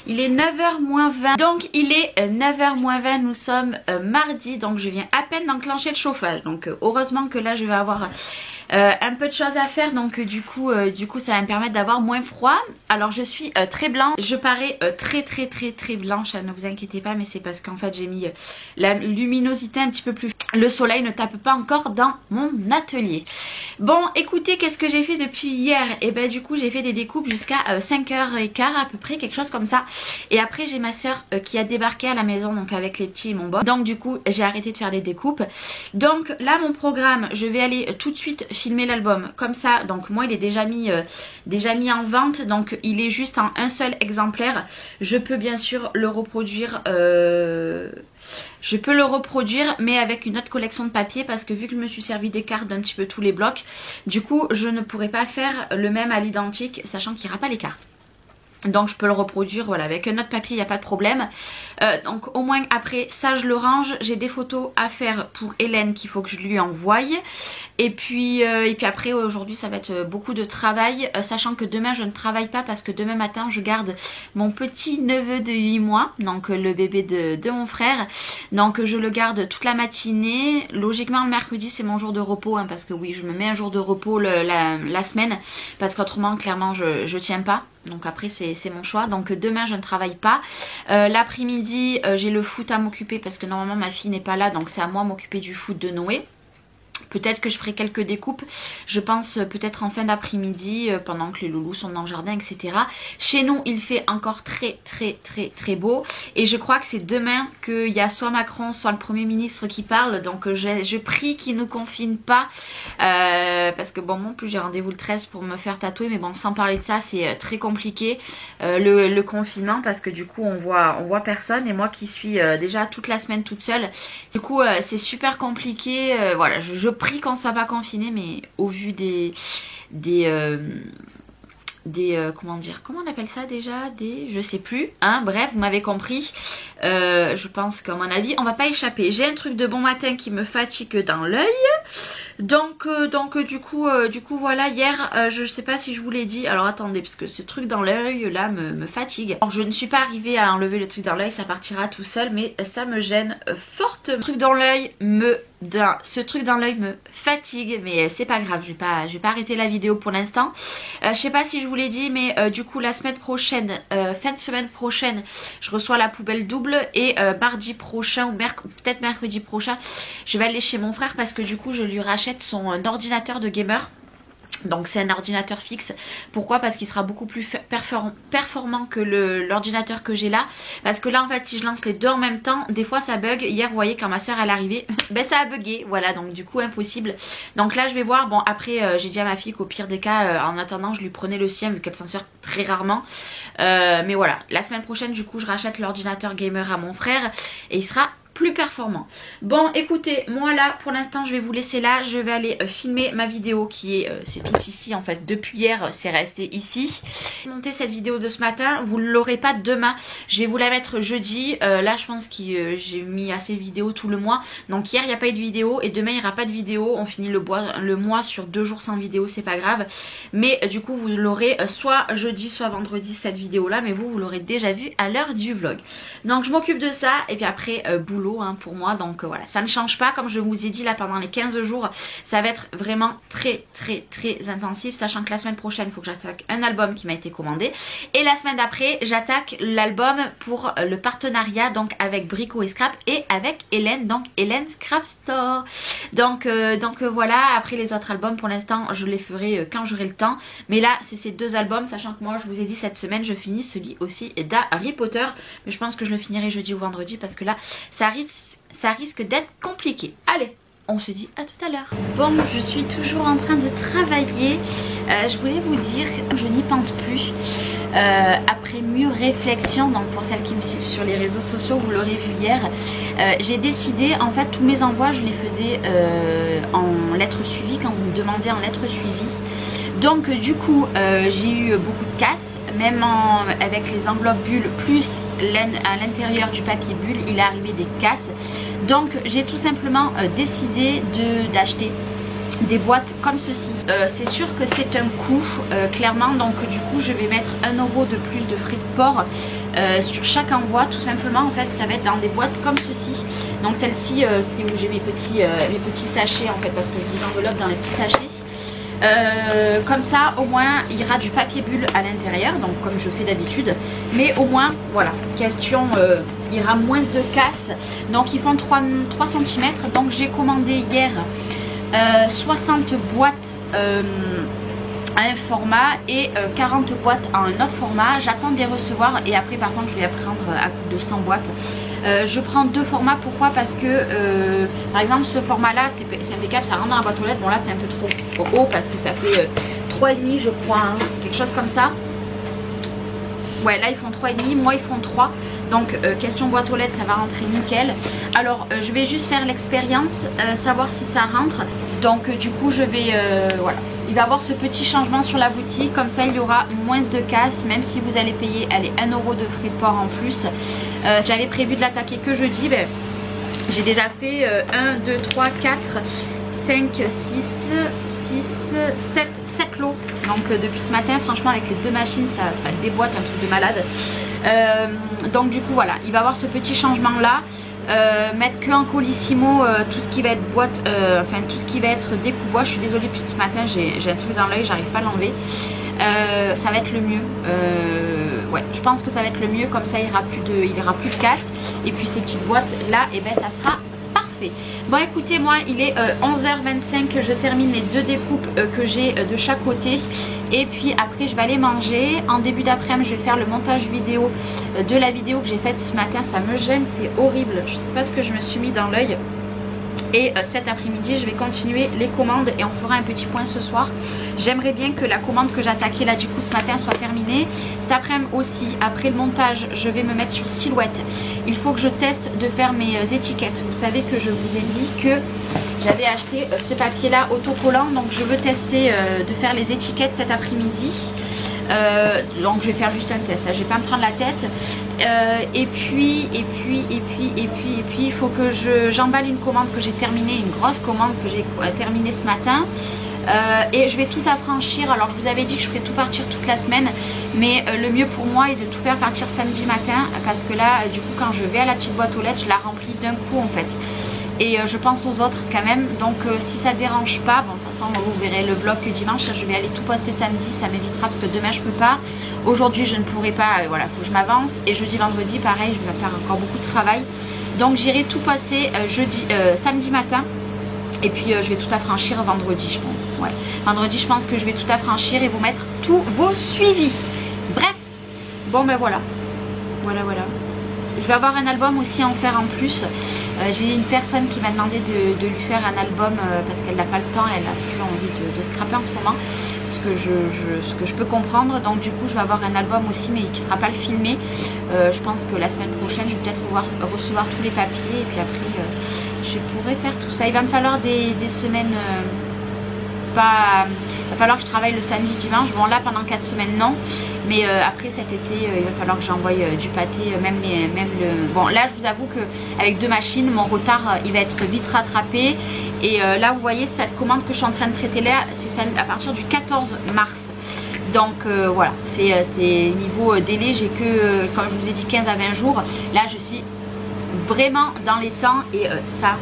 Il est 9 h moins 20. Donc il est 9 h moins 20. Nous sommes mardi. Donc je viens à peine d'enclencher le chauffage. Donc heureusement que là je vais avoir un peu de choses à faire. Donc du coup ça va me permettre d'avoir moins froid. Alors je suis très blanche. Je parais très blanche. Ne vous inquiétez pas. Mais c'est parce qu'en fait j'ai mis la luminosité un petit peu plus. Le soleil ne tape pas encore dans mon atelier. Bon écoutez, qu'est-ce que j'ai fait depuis hier? Et ben du coup j'ai fait des découpes jusqu'à 5h15 à peu près, quelque chose comme ça. Et après j'ai ma soeur qui a débarqué à la maison, donc avec les petits et mon boss. Donc du coup j'ai arrêté de faire des découpes. Donc là mon programme, je vais aller tout de suite filmer l'album comme ça. Donc moi il est déjà mis en vente. Donc il est juste en un seul exemplaire. Je peux bien sûr le reproduire mais avec une autre collection de papier parce que vu que je me suis servi des cartes d'un petit peu tous les blocs, du coup je ne pourrais pas faire le même à l'identique sachant qu'il n'y aura pas les cartes. Donc je peux le reproduire voilà avec un autre papier, il n'y a pas de problème. Donc au moins après ça je le range. J'ai des photos à faire pour Hélène qu'il faut que je lui envoie. Et puis après aujourd'hui ça va être beaucoup de travail, sachant que demain je ne travaille pas parce que demain matin je garde mon petit neveu de 8 mois, donc le bébé de mon frère. Donc je le garde toute la matinée. Logiquement le mercredi c'est mon jour de repos, hein, parce que oui je me mets un jour de repos la semaine, parce qu'autrement clairement je tiens pas. Donc après c'est mon choix. Donc demain je ne travaille pas. L'après-midi j'ai le foot à m'occuper parce que normalement ma fille n'est pas là, donc c'est à moi de m'occuper du foot de Noé. Peut-être que je ferai quelques découpes, je pense peut-être en fin d'après-midi pendant que les loulous sont dans le jardin, etc. Chez nous il fait encore très beau et je crois que c'est demain qu'il y a soit Macron soit le Premier ministre qui parle. Donc je prie qu'ils ne confinent pas parce que bon moi en plus j'ai rendez-vous le 13 pour me faire tatouer, mais bon sans parler de ça c'est très compliqué le confinement, parce que du coup on voit personne, et moi qui suis déjà toute la semaine toute seule, du coup c'est super compliqué. Voilà, je prie qu'on ne soit pas confiné, mais au vu des comment dire, comment on appelle ça déjà, je sais plus, hein, bref vous m'avez compris. Je pense qu'à mon avis on va pas échapper. J'ai un truc de bon matin qui me fatigue dans l'œil, donc du coup voilà, hier je sais pas si je vous l'ai dit, alors attendez parce que ce truc dans l'œil là me fatigue. Alors, je ne suis pas arrivée à enlever le truc dans l'œil, ça partira tout seul, mais ça me gêne fortement. Ce truc dans l'œil me fatigue, mais c'est pas grave, je vais pas arrêter la vidéo pour l'instant. Je sais pas si je vous l'ai dit, mais du coup la semaine prochaine, fin de semaine prochaine, je reçois la poubelle double, et mardi prochain ou peut-être mercredi prochain, je vais aller chez mon frère parce que du coup je lui rachète son ordinateur de gamer. Donc c'est un ordinateur fixe. Pourquoi? Parce qu'il sera beaucoup plus performant que l'ordinateur que j'ai là. Parce que là en fait si je lance les deux en même temps, des fois ça bug. Hier vous voyez quand ma soeur elle est arrivée, ben ça a bugué. Voilà, donc du coup impossible. Donc là je vais voir. Bon après j'ai dit à ma fille qu'au pire des cas en attendant je lui prenais le sien, vu qu'elle s'en sort très rarement. Mais voilà, la semaine prochaine du coup je rachète l'ordinateur gamer à mon frère et il sera plus performant. Bon écoutez, moi là pour l'instant je vais vous laisser là. Je vais aller filmer ma vidéo qui est c'est tout ici en fait. Depuis hier c'est resté ici. Monter cette vidéo de ce matin, vous ne l'aurez pas demain, je vais vous la mettre jeudi. Là je pense que j'ai mis assez de vidéos tout le mois, donc hier il n'y a pas eu de vidéo et demain il n'y aura pas de vidéo. On finit le mois sur 2 jours sans vidéo, c'est pas grave, mais du coup vous l'aurez soit jeudi soit vendredi cette vidéo là, mais vous l'aurez déjà vu à l'heure du vlog. Donc je m'occupe de ça et puis après boulot pour moi. Donc voilà, ça ne change pas, comme je vous ai dit là pendant les 15 jours ça va être vraiment très intensif, sachant que la semaine prochaine il faut que j'attaque un album qui m'a été commandé, et la semaine d'après j'attaque l'album pour le partenariat donc avec Brico et Scrap et avec Hélène, donc Hélène Scrap Store. Donc voilà, après les autres albums pour l'instant je les ferai quand j'aurai le temps, mais là c'est ces 2 albums, sachant que moi je vous ai dit cette semaine je finis celui aussi d'Harry Potter, mais je pense que je le finirai jeudi ou vendredi parce que là ça risque d'être compliqué. Allez, on se dit à tout à l'heure. Bon, je suis toujours en train de travailler. Je voulais vous dire, je n'y pense plus. Après mûre réflexion, donc pour celles qui me suivent sur les réseaux sociaux, vous l'aurez vu hier, j'ai décidé, en fait tous mes envois je les faisais en lettres suivies, quand vous me demandez en lettres suivies. Donc du coup j'ai eu beaucoup de casse, même avec les enveloppes bulles plus à l'intérieur du papier bulle il est arrivé des casses. Donc j'ai tout simplement décidé d'acheter des boîtes comme ceci. C'est sûr que c'est un coût clairement, donc du coup je vais mettre 1 € de plus de frais de port sur chaque envoi. Tout simplement en fait ça va être dans des boîtes comme ceci. Donc celle-ci c'est où j'ai mes petits sachets en fait, parce que je vous enveloppe dans les petits sachets. Comme ça au moins il y aura du papier bulle à l'intérieur, donc comme je fais d'habitude, mais au moins voilà, question il y aura moins de casse. Donc ils font 3 cm, donc j'ai commandé hier 60 boîtes à un format et 40 boîtes à un autre format. J'attends de les recevoir et après par contre je vais prendre à coup de 100 boîtes. Je prends 2 formats, pourquoi? Parce que par exemple ce format là c'est impeccable, ça rentre dans la boîte aux lettres. Bon là c'est un peu trop haut parce que ça fait 3,5 je crois, hein, quelque chose comme ça. Ouais là ils font 3,5, moi ils font 3. Donc question boîte aux lettres ça va rentrer nickel. Alors je vais juste faire l'expérience, savoir si ça rentre. Donc du coup je vais voilà, il va y avoir ce petit changement sur la boutique, comme ça il y aura moins de casse, même si vous allez payer allez, 1 € de frais de port en plus. J'avais prévu de l'attaquer que jeudi, ben, j'ai déjà fait 1, 2, 3, 4, 5, 6, 7 lots. Donc depuis ce matin, franchement avec les 2 machines ça déboîte un truc de malade. Donc du coup voilà, il va y avoir ce petit changement là. Mettre que en colissimo tout ce qui va être boîte, enfin tout ce qui va être découpe-bois. Je suis désolée, depuis ce matin j'ai un truc dans l'œil, j'arrive pas à l'enlever. Ça va être le mieux. Ouais, je pense que ça va être le mieux, comme ça il n'y aura plus de casse. Et puis ces petites boîtes là, et ben ça sera parfait. Bon écoutez, moi il est 11h25, je termine les 2 découpes que j'ai de chaque côté. Et puis après je vais aller manger. En début d'après-midi je vais faire le montage vidéo de la vidéo que j'ai faite ce matin. Ça me gêne, c'est horrible. Je sais pas ce que je me suis mis dans l'œil. Et cet après-midi je vais continuer les commandes et on fera un petit point ce soir. J'aimerais bien que la commande que j'ai attaquée là du coup ce matin soit terminée. Cet après-midi aussi, après le montage, je vais me mettre sur Silhouette. Il faut que je teste de faire mes étiquettes. Vous savez que je vous ai dit que j'avais acheté ce papier là autocollant. Donc je veux tester de faire les étiquettes cet après-midi. Donc je vais faire juste un test, je vais pas me prendre la tête. Et puis il faut que j'emballe une commande que j'ai terminée, une grosse commande que j'ai terminée ce matin. Et je vais tout affranchir. Alors je vous avais dit que je ferais tout partir toute la semaine, mais le mieux pour moi est de tout faire partir samedi matin, parce que là du coup quand je vais à la petite boîte aux lettres, je la remplis d'un coup en fait. Et je pense aux autres quand même. Donc si ça dérange pas, bon de toute façon vous verrez le vlog que dimanche. Je vais aller tout poster samedi, ça m'évitera parce que demain je peux pas. Aujourd'hui je ne pourrai pas, voilà, faut que je m'avance. Et jeudi, vendredi pareil, je vais faire encore beaucoup de travail. Donc j'irai tout poster samedi matin. Et puis je vais tout affranchir vendredi je pense. Ouais. Vendredi je pense que je vais tout affranchir et vous mettre tous vos suivis. Bref, bon ben voilà. Voilà. Je vais avoir un album aussi à en faire en plus. J'ai une personne qui m'a demandé de lui faire un album parce qu'elle n'a pas le temps, elle n'a plus envie de scraper en ce moment. Ce que je peux comprendre. Donc du coup je vais avoir un album aussi, mais qui ne sera pas le filmé. Je pense que la semaine prochaine je vais peut-être recevoir tous les papiers. Et puis après je pourrais faire tout ça. Il va me falloir des semaines il va falloir que je travaille le samedi, dimanche. Bon là pendant 4 semaines non. Mais après cet été il va falloir que j'envoie du pâté, Bon là je vous avoue que avec 2 machines mon retard il va être vite rattrapé. Et là vous voyez cette commande que je suis en train de traiter là, c'est celle à partir du 14 mars. Donc voilà, c'est niveau délai, j'ai que comme je vous ai dit 15 à 20 jours. Là je suis vraiment dans les temps et ça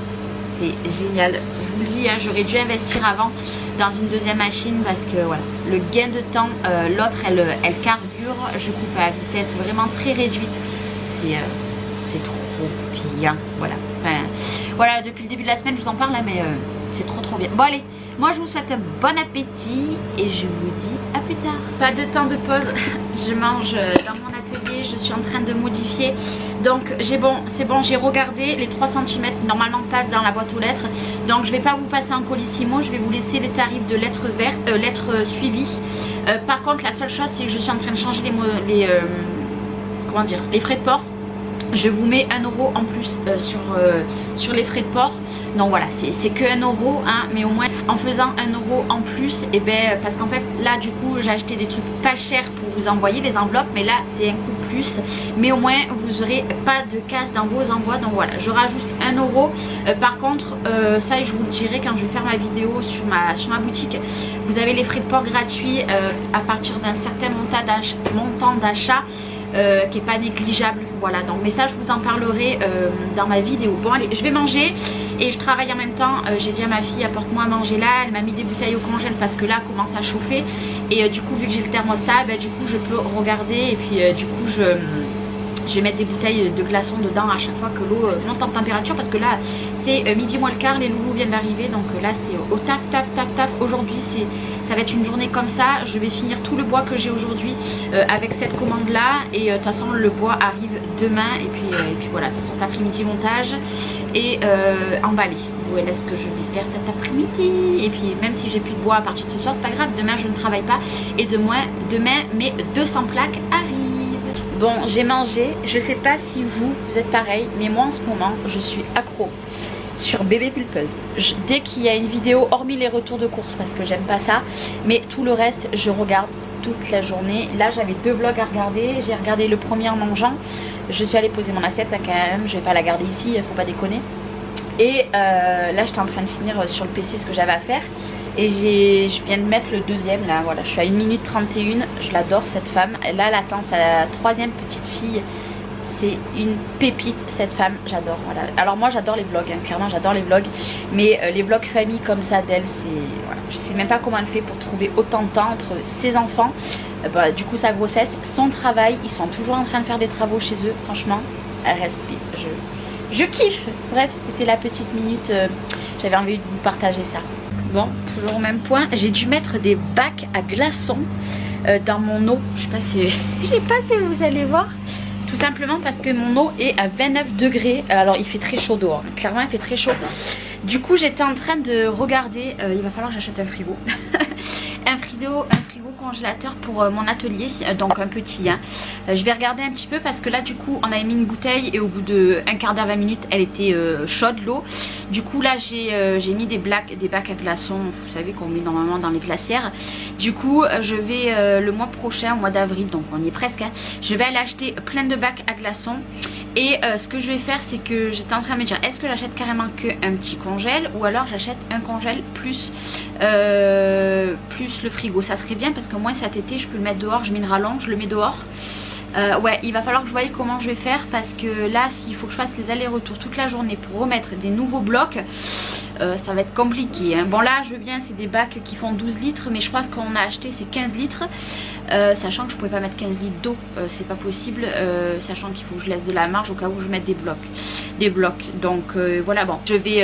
c'est génial. Je vous le dis, hein, j'aurais dû investir avant dans une deuxième machine parce que voilà, le gain de temps, l'autre elle carbure, je coupe à vitesse vraiment très réduite, c'est trop bien, voilà. Enfin, voilà, depuis le début de la semaine je vous en parle là, mais c'est trop bien. Bon allez, moi je vous souhaite un bon appétit et je vous dis à plus tard. Pas de temps de pause, je mange dans mon atelier, je suis en train de modifier. Donc c'est bon, j'ai regardé les 3 cm normalement passent dans la boîte aux lettres. Donc je vais pas vous passer en colissimo, je vais vous laisser les tarifs de lettres suivies. Par contre la seule chose c'est que je suis en train de changer les frais de port. Je vous mets 1 euro en plus sur les frais de port. Donc voilà, c'est que 1 euro, hein, mais au moins en faisant 1 euro en plus, et ben parce qu'en fait là du coup j'ai acheté des trucs pas chers pour vous envoyer des enveloppes, mais là c'est un coup plus, mais au moins vous aurez pas de casse dans vos envois. Donc voilà, je rajoute 1 euro. Par contre ça je vous le dirai quand je vais faire ma vidéo sur ma boutique. Vous avez les frais de port gratuits à partir d'un certain montant d'achat. Qui est pas négligeable, voilà. Donc mais ça je vous en parlerai dans ma vidéo. Bon allez, je vais manger et je travaille en même temps. J'ai dit à ma fille apporte-moi à manger là, elle m'a mis des bouteilles au congèle parce que là commence à chauffer et du coup vu que j'ai le thermostat, du coup je peux regarder et puis du coup je vais mettre des bouteilles de glaçons dedans à chaque fois que l'eau monte en température, parce que là c'est midi moins le quart, les loulous viennent d'arriver, donc là c'est au taf. Aujourd'hui ça va être une journée comme ça. Je vais finir tout le bois que j'ai aujourd'hui avec cette commande là, et de toute façon le bois arrive demain, et puis voilà, de toute façon cet après-midi montage et emballer. Voilà ce que je vais faire cet après-midi. Et puis même si j'ai plus de bois à partir de ce soir, c'est pas grave, demain je ne travaille pas et demain mes 200 plaques arrivent. Bon, j'ai mangé, je sais pas si vous êtes pareil, mais moi en ce moment je suis accro sur Bébé Pulpeuse. Dès qu'il y a une vidéo, hormis les retours de course parce que j'aime pas ça, mais tout le reste je regarde toute la journée. Là j'avais 2 vlogs à regarder, j'ai regardé le premier en mangeant, je suis allée poser mon assiette là, quand même, je vais pas la garder ici, faut pas déconner. Et là j'étais en train de finir sur le PC ce que j'avais à faire. Et je viens de mettre le deuxième là, voilà, je suis à 1 minute 31, je l'adore cette femme. Là elle attend sa troisième petite fille. C'est une pépite cette femme, j'adore. Voilà. Alors moi j'adore les vlogs, hein. Clairement j'adore les vlogs. Mais les vlogs famille comme ça d'elle, c'est... Voilà. Je sais même pas comment elle fait pour trouver autant de temps entre ses enfants, bah, du coup sa grossesse, son travail. Ils sont toujours en train de faire des travaux chez eux, franchement. Elle respire, je kiffe. Bref, c'était la petite minute, j'avais envie de vous partager ça. Bon, toujours au même point, j'ai dû mettre des bacs à glaçons dans mon eau. Je sais pas si vous allez voir. Tout simplement parce que mon eau est à 29 degrés. Alors il fait très chaud dehors, clairement il fait très chaud. Du coup j'étais en train de regarder, il va falloir que j'achète un frigo. un frigo congélateur pour mon atelier, donc un petit, hein. Je vais regarder un petit peu parce que là du coup on avait mis une bouteille et au bout de un quart d'heure 20 minutes elle était chaude l'eau. Du coup là j'ai mis des bacs à glaçons, vous savez qu'on met normalement dans les glacières. Du coup je vais le mois prochain, au mois d'avril, donc on y est presque, hein, je vais aller acheter plein de bacs à glaçons. Et ce que je vais faire, c'est que j'étais en train de me dire, est-ce que j'achète carrément qu'un petit congèle ou alors j'achète un congèle plus le frigo. Ça serait bien parce que moi cet été je peux le mettre dehors, je mets une rallonge, je le mets dehors. Ouais, il va falloir que je voie comment je vais faire parce que là s'il faut que je fasse les allers-retours toute la journée pour remettre des nouveaux blocs, ça va être compliqué, hein. Bon là je veux bien, c'est des bacs qui font 12 litres mais je crois que ce qu'on a acheté c'est 15 litres. Sachant que je pouvais pas mettre 15 litres d'eau, c'est pas possible, sachant qu'il faut que je laisse de la marge au cas où je mette des blocs. Donc voilà, bon, je vais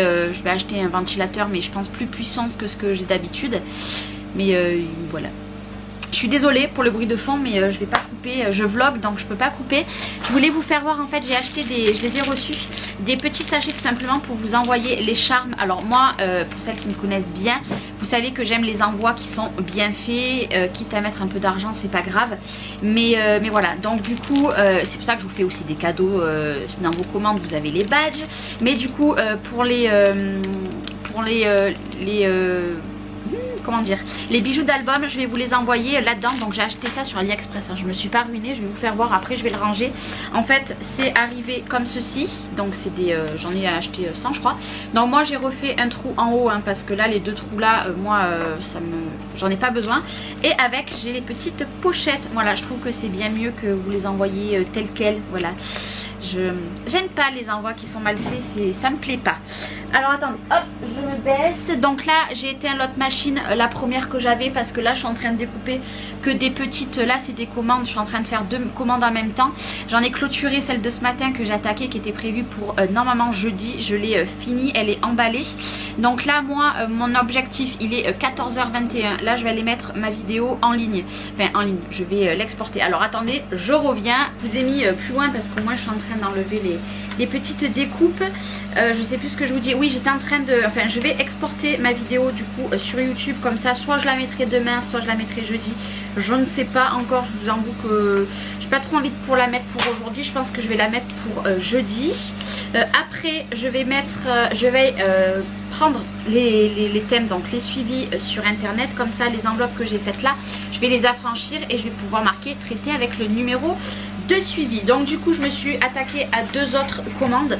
acheter un ventilateur mais je pense plus puissant que ce que j'ai d'habitude. Mais voilà. Je suis désolée pour le bruit de fond mais je vais pas couper, je vlog donc je peux pas couper. Je voulais vous faire voir, en fait j'ai acheté je les ai reçus, des petits sachets tout simplement pour vous envoyer les charmes. Alors moi, pour celles qui me connaissent bien, vous savez que j'aime les envois qui sont bien faits, quitte à mettre un peu d'argent c'est pas grave. Mais voilà, donc du coup c'est pour ça que je vous fais aussi des cadeaux, dans vos commandes vous avez les badges. Mais du coup comment dire, les bijoux d'album, je vais vous les envoyer là-dedans. Donc j'ai acheté ça sur AliExpress, hein. Je me suis pas ruinée, je vais vous faire voir, après je vais le ranger. En fait c'est arrivé comme ceci, donc c'est des j'en ai acheté 100 je crois. Donc moi j'ai refait un trou en haut, hein, parce que là les deux trous là j'en ai pas besoin. Et avec j'ai les petites pochettes, voilà, je trouve que c'est bien mieux que vous les envoyez telles quelles, voilà. J'aime pas les envois qui sont mal faits, ça me plaît pas. Alors attendez, hop, je me baisse. Donc là j'ai éteint l'autre machine, la première que j'avais, parce que là je suis en train de découper que des petites, là c'est des commandes, je suis en train de faire 2 commandes en même temps. J'en ai clôturé celle de ce matin que j'ai attaquée, qui était prévue pour normalement jeudi, je l'ai finie, elle est emballée. Donc là moi mon objectif il est 14h21, là je vais aller mettre ma vidéo en ligne, enfin en ligne, je vais l'exporter. Alors attendez, je reviens, je vous ai mis plus loin parce que moi je suis en train d'enlever les petites découpes. Je sais plus ce que je vous dis. Oui, j'étais en train de... Enfin, je vais exporter ma vidéo du coup sur YouTube. Comme ça, soit je la mettrai demain, soit je la mettrai jeudi. Je ne sais pas encore. Je vous avoue que j'ai pas trop envie pour la mettre pour aujourd'hui. Je pense que je vais la mettre pour jeudi. Après, je vais prendre les thèmes, donc les suivis sur internet. Comme ça, les enveloppes que j'ai faites là, je vais les affranchir et je vais pouvoir marquer traiter avec le numéro de suivi. Donc du coup je me suis attaquée à 2 autres commandes,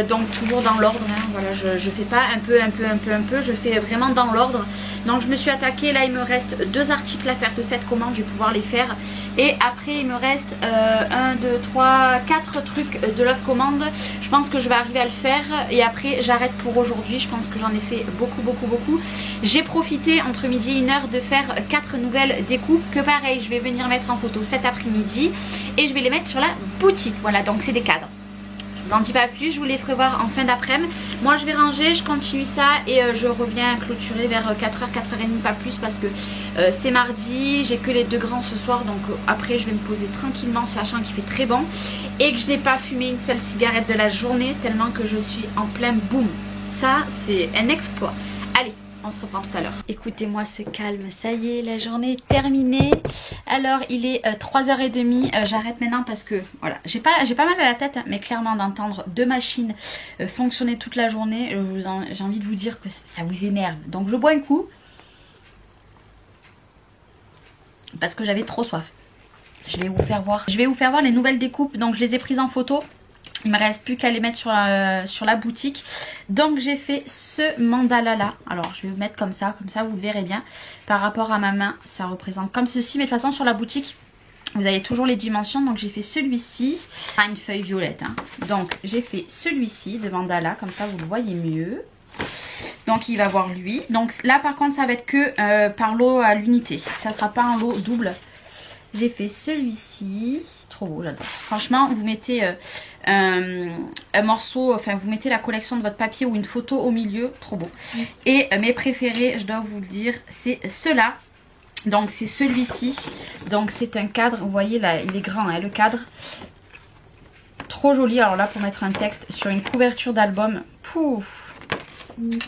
donc toujours dans l'ordre, hein. Voilà, je fais pas un peu, je fais vraiment dans l'ordre. Donc je me suis attaquée, là il me reste 2 articles à faire de cette commande, je vais pouvoir les faire. Et après il me reste 1, 2, 3, 4 trucs de l'autre commande. Je pense que je vais arriver à le faire et après j'arrête pour aujourd'hui. Je pense que j'en ai fait beaucoup. J'ai profité entre midi et 1h de faire 4 nouvelles découpes que pareil je vais venir mettre en photo cet après-midi et je vais les mettre sur la boutique. Voilà, donc c'est des cadres. Je vous en dis pas plus, je vous les ferai voir en fin d'après-midi. Moi je vais ranger, je continue ça et je reviens clôturer vers 4h, 4h30, pas plus, parce que c'est mardi, j'ai que les 2 grands ce soir. Donc après je vais me poser tranquillement, sachant qu'il fait très bon et que je n'ai pas fumé une seule cigarette de la journée tellement que je suis en plein boom. Ça c'est un exploit. Allez, on se reprend tout à l'heure. Écoutez-moi ce calme, ça y est, la journée est terminée. Alors il est 3h30, j'arrête maintenant parce que voilà, j'ai pas mal à la tête, hein, mais clairement d'entendre 2 machines fonctionner toute la journée, j'ai envie de vous dire que ça vous énerve. Donc je bois un coup parce que j'avais trop soif. Je vais vous faire voir les nouvelles découpes, donc je les ai prises en photo. Il me reste plus qu'à les mettre sur la boutique. Donc j'ai fait ce mandala là. Alors je vais le mettre comme ça vous le verrez bien. Par rapport à ma main, ça représente comme ceci. Mais de toute façon sur la boutique, vous avez toujours les dimensions. Donc j'ai fait celui-ci. Ah, une feuille violette. Hein. Donc j'ai fait celui-ci de mandala. Comme ça vous le voyez mieux. Donc il va voir lui. Donc là par contre ça va être que par lot à l'unité. Ça ne sera pas un lot double. J'ai fait celui-ci. Trop beau, j'adore. Franchement, vous mettez un morceau, enfin vous mettez la collection de votre papier ou une photo au milieu, trop beau. Et mes préférés, je dois vous le dire, c'est ceux-là. Donc c'est celui-ci. Donc c'est un cadre, vous voyez là, il est grand, hein, le cadre. Trop joli. Alors là, pour mettre un texte sur une couverture d'album, pouf.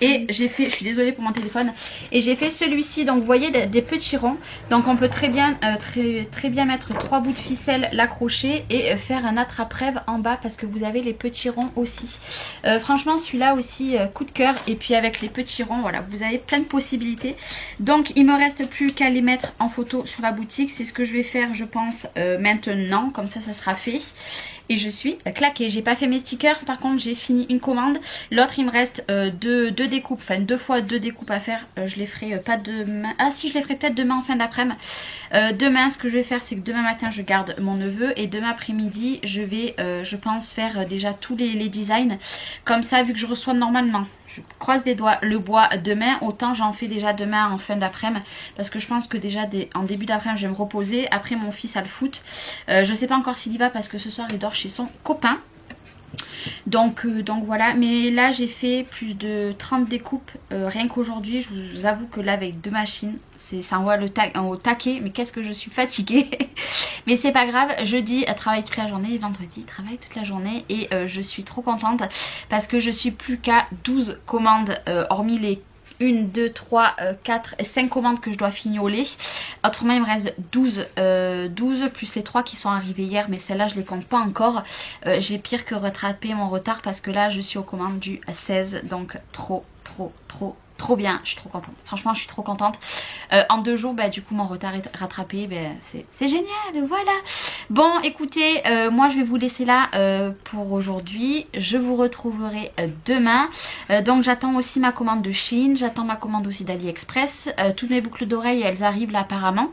Et j'ai fait, je suis désolée pour mon téléphone, et j'ai fait celui-ci, donc vous voyez des petits ronds. Donc on peut très bien mettre 3 bouts de ficelle, l'accrocher et faire un attrape-rêve en bas parce que vous avez les petits ronds aussi. Franchement celui-là aussi coup de cœur, et puis avec les petits ronds, voilà, vous avez plein de possibilités. Donc il me reste plus qu'à les mettre en photo sur la boutique. C'est ce que je vais faire je pense maintenant, comme ça sera fait. Et je suis claquée. J'ai pas fait mes stickers, par contre j'ai fini une commande. L'autre il me reste deux découpes, enfin 2 fois 2 découpes à faire. Je les ferai pas demain. Ah si, je les ferai peut-être demain en fin d'après-midi. Demain ce que je vais faire c'est que demain matin je garde mon neveu. Et demain après-midi je vais je pense faire déjà tous les designs. Comme ça vu que je reçois normalement, je croise les doigts, le bois demain, autant j'en fais déjà demain en fin d'après-midi. Parce que je pense que déjà en début d'après-midi je vais me reposer. Après mon fils a le foot. Je sais pas encore s'il y va parce que ce soir il dort chez son copain. Donc voilà, mais là j'ai fait plus de 30 découpes rien qu'aujourd'hui. Je vous avoue que là avec 2 machines, ça envoie au taquet, mais qu'est-ce que je suis fatiguée. Mais c'est pas grave, jeudi travaille toute la journée, vendredi travaille toute la journée, et je suis trop contente parce que je suis plus qu'à 12 commandes hormis les 1, 2, 3, 4 et 5 commandes que je dois fignoler. Autrement il me reste 12 plus les 3 qui sont arrivées hier, mais celles-là je les compte pas encore. J'ai pire que rattraper mon retard parce que là je suis aux commandes du 16, donc trop bien, je suis trop contente. Franchement je suis trop contente. En 2 jours bah, du coup mon retard est rattrapé, bah, c'est génial, voilà. Bon écoutez, moi je vais vous laisser là pour aujourd'hui. Je vous retrouverai demain. Donc j'attends aussi ma commande de Shein, j'attends ma commande aussi d'AliExpress. Toutes mes boucles d'oreilles elles arrivent là apparemment.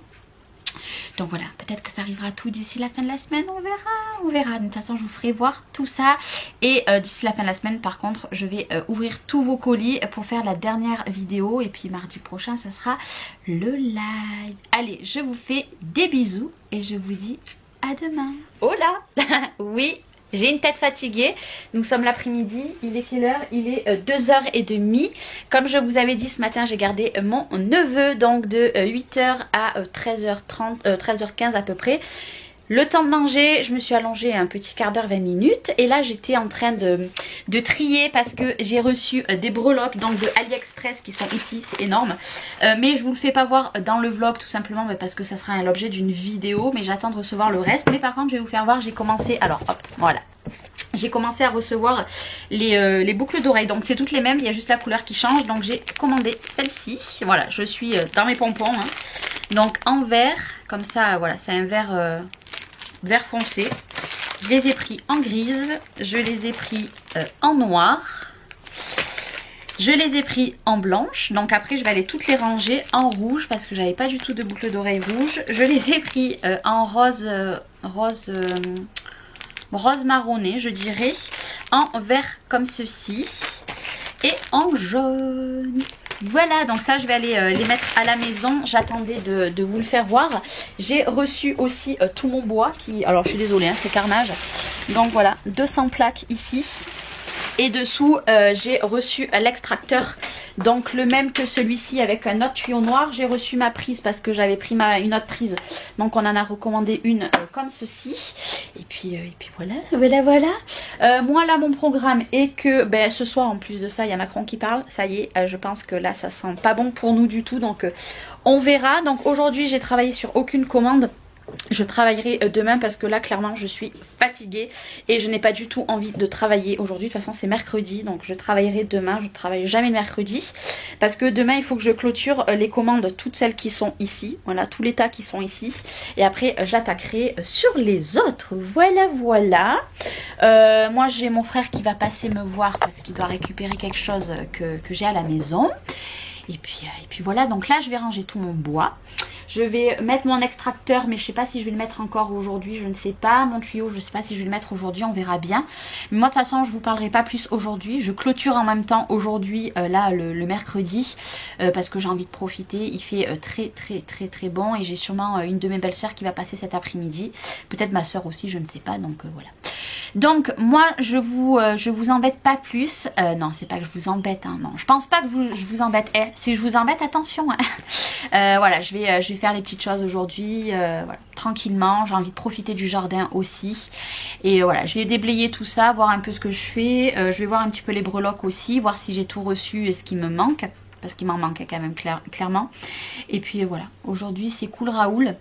Donc voilà, peut-être que ça arrivera tout d'ici la fin de la semaine, on verra. De toute façon je vous ferai voir tout ça. Et d'ici la fin de la semaine par contre je vais ouvrir tous vos colis pour faire la dernière vidéo. Et puis mardi prochain ça sera le live. Allez, je vous fais des bisous et je vous dis à demain. Oh là oui, j'ai une tête fatiguée. Nous sommes l'après-midi. Il est quelle heure? Il est 2h30. Comme je vous avais dit ce matin, j'ai gardé mon neveu. Donc de 8h à 13h30, 13h15 à peu près. Le temps de manger, je me suis allongée un petit quart d'heure, 20 minutes. Et là j'étais en train de trier parce que j'ai reçu des breloques donc de AliExpress qui sont ici, c'est énorme. Mais je vous le fais pas voir dans le vlog tout simplement parce que ça sera l'objet d'une vidéo. Mais j'attends de recevoir le reste. Mais par contre je vais vous faire voir, j'ai commencé, alors hop, voilà. J'ai commencé à recevoir les boucles d'oreilles. Donc c'est toutes les mêmes, il y a juste la couleur qui change. Donc j'ai commandé celle-ci. Voilà, je suis dans mes pompons. Hein. Donc en vert, comme ça, voilà, c'est un vert... vert foncé. Je les ai pris en grise, je les ai pris en noir, je les ai pris en blanche. Donc après je vais aller toutes les ranger en rouge parce que j'avais pas du tout de boucle d'oreille rouge. Je les ai pris en rose marronné je dirais, en vert comme ceci et en jaune. Voilà, donc ça je vais aller les mettre à la maison. J'attendais de vous le faire voir. J'ai reçu aussi tout mon bois qui... Alors je suis désolée, hein, c'est carnage. Donc voilà, 200 plaques ici. Et dessous j'ai reçu l'extracteur. Donc le même que celui-ci avec un autre tuyau noir. J'ai reçu ma prise parce que j'avais pris une autre prise. Donc on en a recommandé une comme ceci. Et puis voilà. Moi là mon programme est que ben, ce soir en plus de ça il y a Macron qui parle. Ça y est, je pense que là ça sent pas bon pour nous du tout. Donc on verra. Donc aujourd'hui j'ai travaillé sur aucune commande. Je travaillerai demain parce que là clairement je suis fatiguée et je n'ai pas du tout envie de travailler aujourd'hui. De toute façon c'est mercredi, donc je travaillerai demain. Je ne travaille jamais le mercredi parce que demain il faut que je clôture les commandes, toutes celles qui sont ici. Voilà, tous les tas qui sont ici. Et après j'attaquerai sur les autres. Voilà, voilà. Moi j'ai mon frère qui va passer me voir parce qu'il doit récupérer quelque chose que j'ai à la maison. Et puis voilà, donc là je vais ranger tout mon bois. Je vais mettre mon extracteur, mais je sais pas si je vais le mettre encore aujourd'hui, je ne sais pas. Mon tuyau, je sais pas si je vais le mettre aujourd'hui, on verra bien. Mais moi de toute façon je vous parlerai pas plus aujourd'hui. Je clôture en même temps aujourd'hui, là le mercredi, parce que j'ai envie de profiter. Il fait très bon et j'ai sûrement une de mes belles-sœurs qui va passer cet après-midi. Peut-être ma soeur aussi, je ne sais pas, donc voilà. Donc moi je vous embête pas plus. Non, c'est pas que je vous embête, hein, non. Je pense pas que je vous embête. Si je vous embête, attention. Hein. Voilà, je vais faire les petites choses aujourd'hui, voilà, tranquillement. J'ai envie de profiter du jardin aussi. Et voilà, je vais déblayer tout ça, voir un peu ce que je fais. Je vais voir un petit peu les breloques aussi, voir si j'ai tout reçu et ce qui me manque. Parce qu'il m'en manque quand même clairement. Et puis voilà, aujourd'hui c'est cool Raoul.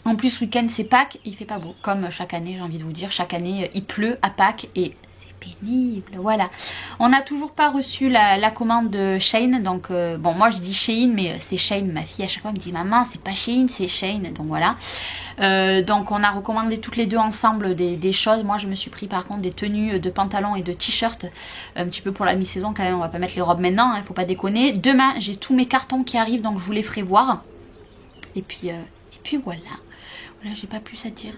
En plus week-end c'est Pâques, il fait pas beau. Comme chaque année, j'ai envie de vous dire, chaque année il pleut à Pâques et pénible. Voilà, on n'a toujours pas reçu la commande de Shein, donc bon moi je dis Shein mais c'est Shein. Ma fille à chaque fois me dit maman c'est pas Shein c'est Shein, donc voilà. Donc on a recommandé toutes les deux ensemble des choses. Moi je me suis pris par contre des tenues de pantalons et de t-shirts un petit peu pour la mi-saison quand même. On va pas mettre les robes maintenant, hein, faut pas déconner. Demain j'ai tous mes cartons qui arrivent, donc je vous les ferai voir. Et puis voilà, j'ai pas plus à dire.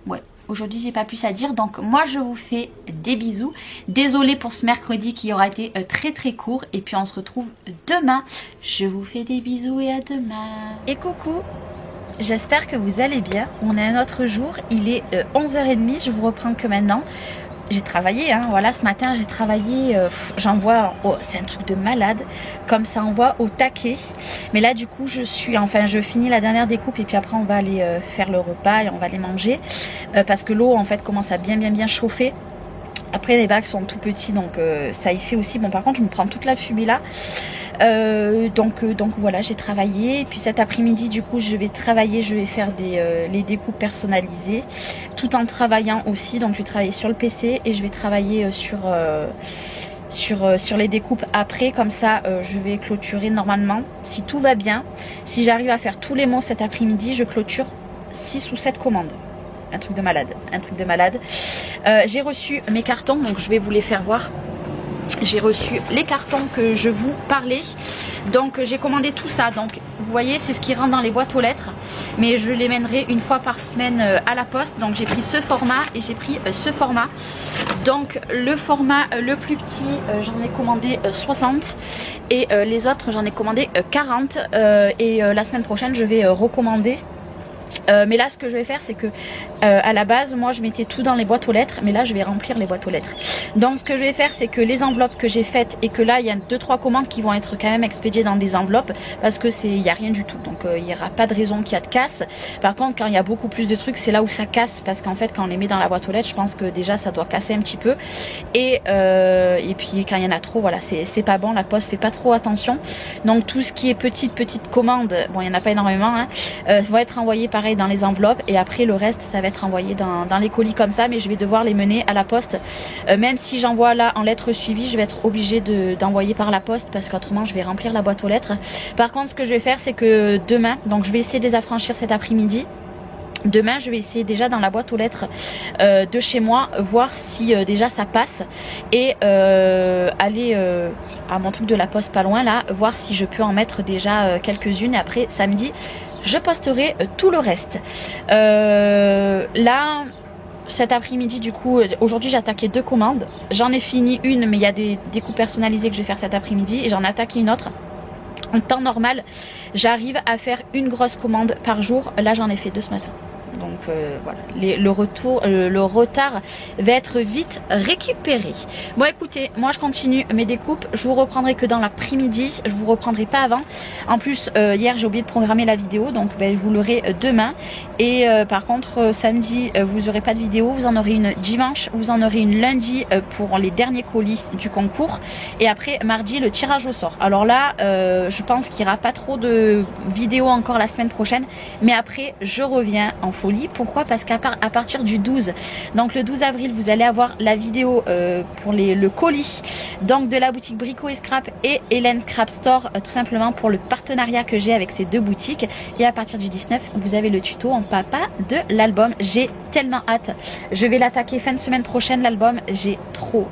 Ouais, aujourd'hui j'ai pas plus à dire, donc moi je vous fais des bisous. Désolée pour ce mercredi qui aura été très court, et puis on se retrouve demain. Je vous fais des bisous et à demain. Et coucou, j'espère que vous allez bien. On est un autre jour, il est 11h30, je vous reprends que maintenant. J'ai travaillé, hein, voilà, ce matin j'ai travaillé, j'envoie, oh, c'est un truc de malade, comme ça envoie au taquet. Mais là du coup je finis la dernière découpe et puis après on va aller faire le repas et on va aller manger. Parce que l'eau en fait commence à bien chauffer. Après les bacs sont tout petits, donc ça y fait aussi. Bon par contre je me prends toute la fumée là. Donc voilà, j'ai travaillé. Et puis cet après-midi du coup je vais travailler, je vais faire les découpes personnalisées tout en travaillant aussi. Donc je vais travailler sur le PC et je vais travailler sur les découpes après. Comme ça je vais clôturer normalement, si tout va bien, si j'arrive à faire tous les mots cet après-midi, je clôture 6 ou 7 commandes. Un truc de malade, un truc de malade. J'ai reçu mes cartons, donc je vais vous les faire voir. J'ai reçu les cartons que je vous parlais. Donc j'ai commandé tout ça. Donc vous voyez, c'est ce qui rentre dans les boîtes aux lettres. Mais je les mènerai une fois par semaine à la poste. Donc j'ai pris ce format et j'ai pris ce format. Donc le format le plus petit, j'en ai commandé 60. Et les autres, j'en ai commandé 40. Et la semaine prochaine, je vais recommander. Mais là ce que je vais faire c'est que à la base moi je mettais tout dans les boîtes aux lettres, mais là je vais remplir les boîtes aux lettres. Donc ce que je vais faire c'est que les enveloppes que j'ai faites, et que là il y a 2-3 commandes qui vont être quand même expédiées dans des enveloppes, parce que il n'y a rien du tout, donc il n'y aura pas de raison qu'il y a de casse. Par contre quand il y a beaucoup plus de trucs, c'est là où ça casse, parce qu'en fait quand on les met dans la boîte aux lettres, je pense que déjà ça doit casser un petit peu. Et puis quand il y en a trop, voilà, c'est pas bon, la poste fait pas trop attention. Donc tout ce qui est petite commande, bon il n'y en a pas énormément, hein, va être envoyé pareil dans les enveloppes, et après le reste ça va être envoyé dans les colis comme ça. Mais je vais devoir les mener à la poste, même si j'envoie là en lettres suivies, je vais être obligée d'envoyer par la poste, parce qu'autrement je vais remplir la boîte aux lettres. Par contre ce que je vais faire c'est que demain, donc je vais essayer de les affranchir cet après-midi. Demain je vais essayer déjà dans la boîte aux lettres de chez moi, voir si déjà ça passe, et aller à mon truc de la poste pas loin là, voir si je peux en mettre déjà quelques-unes, et après samedi je posterai tout le reste. Là cet après-midi du coup, aujourd'hui j'ai attaqué 2 commandes. J'en ai fini une, mais il y a des découpes personnalisées que je vais faire cet après-midi, et j'en ai attaqué une autre. En temps normal j'arrive à faire une grosse commande par jour. Là j'en ai fait 2 ce matin. Donc voilà, le retard va être vite récupéré. Bon écoutez, moi je continue mes découpes. Je vous reprendrai que dans l'après-midi. Je vous reprendrai pas avant. En plus hier j'ai oublié de programmer la vidéo, donc je vous l'aurai demain. Et par contre samedi vous n'aurez pas de vidéo. Vous en aurez une dimanche, vous en aurez une lundi pour les derniers colis du concours. Et après mardi le tirage au sort. Alors là je pense qu'il n'y aura pas trop de vidéos encore la semaine prochaine. Mais après je reviens en folie. Pourquoi? Parce qu'à partir du 12, donc le 12 avril, vous allez avoir la vidéo pour le colis donc de la boutique Brico et Scrap et Hélène Scrap Store, tout simplement pour le partenariat que j'ai avec ces deux boutiques. Et à partir du 19, vous avez le tuto en papa de l'album. J'ai tellement hâte. Je vais l'attaquer fin de semaine prochaine, l'album. J'ai trop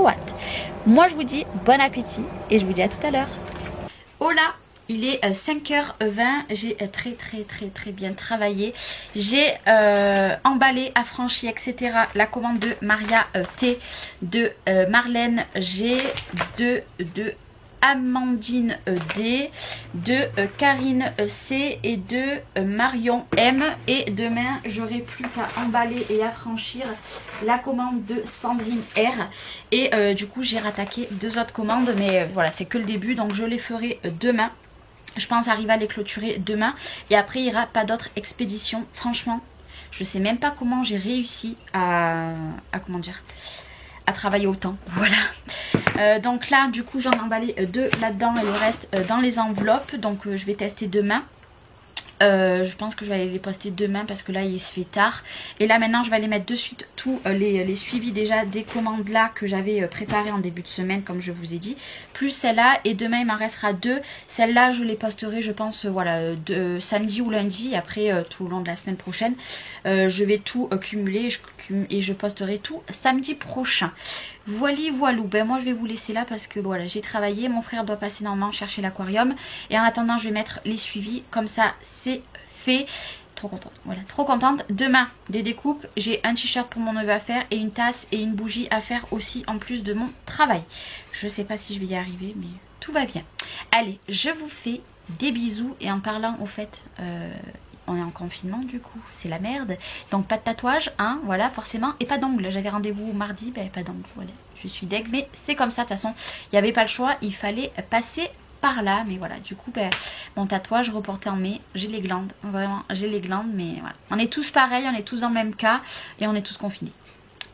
hâte. Moi, je vous dis bon appétit et je vous dis à tout à l'heure. Hola! Il est 5h20, j'ai très bien travaillé. J'ai emballé, affranchi, etc. la commande de Maria T, de Marlène G, de Amandine D, de Karine C et de Marion M. Et demain, j'aurai plus qu'à emballer et affranchir la commande de Sandrine R. Et du coup, j'ai rattaqué 2 autres commandes, mais voilà, c'est que le début, donc je les ferai demain. Je pense arriver à les clôturer demain. Et après, il n'y aura pas d'autres expéditions. Franchement, je ne sais même pas comment j'ai réussi à travailler autant. Voilà. Donc là, du coup, j'en ai emballé 2 là-dedans et le reste dans les enveloppes. Donc je vais tester demain. Je pense que je vais aller les poster demain parce que là il se fait tard. Et là maintenant je vais aller mettre de suite tous les suivis déjà des commandes là que j'avais préparées en début de semaine comme je vous ai dit. Plus celle-là, et demain il m'en restera 2. Celle-là je les posterai je pense voilà de samedi ou lundi. Après tout au long de la semaine prochaine je vais tout cumuler et je posterai tout samedi prochain. Voilà, ben moi je vais vous laisser là parce que voilà j'ai travaillé, mon frère doit passer normalement chercher l'aquarium. Et en attendant je vais mettre les suivis, comme ça c'est fait. Trop contente, voilà, trop contente. Demain des découpes, j'ai un t-shirt pour mon neveu à faire et une tasse et une bougie à faire aussi en plus de mon travail. Je sais pas si je vais y arriver mais tout va bien. Allez, je vous fais des bisous. Et en parlant au fait... on est en confinement du coup, c'est la merde. Donc pas de tatouage, hein, voilà, forcément. Et pas d'ongles, j'avais rendez-vous mardi, ben pas d'ongles, voilà. Je suis deg, mais c'est comme ça, de toute façon. Il n'y avait pas le choix, il fallait passer par là. Mais voilà, du coup, ben, mon tatouage reporté en mai. J'ai les glandes, vraiment, j'ai les glandes. Mais voilà, on est tous pareils, on est tous dans le même cas. Et on est tous confinés.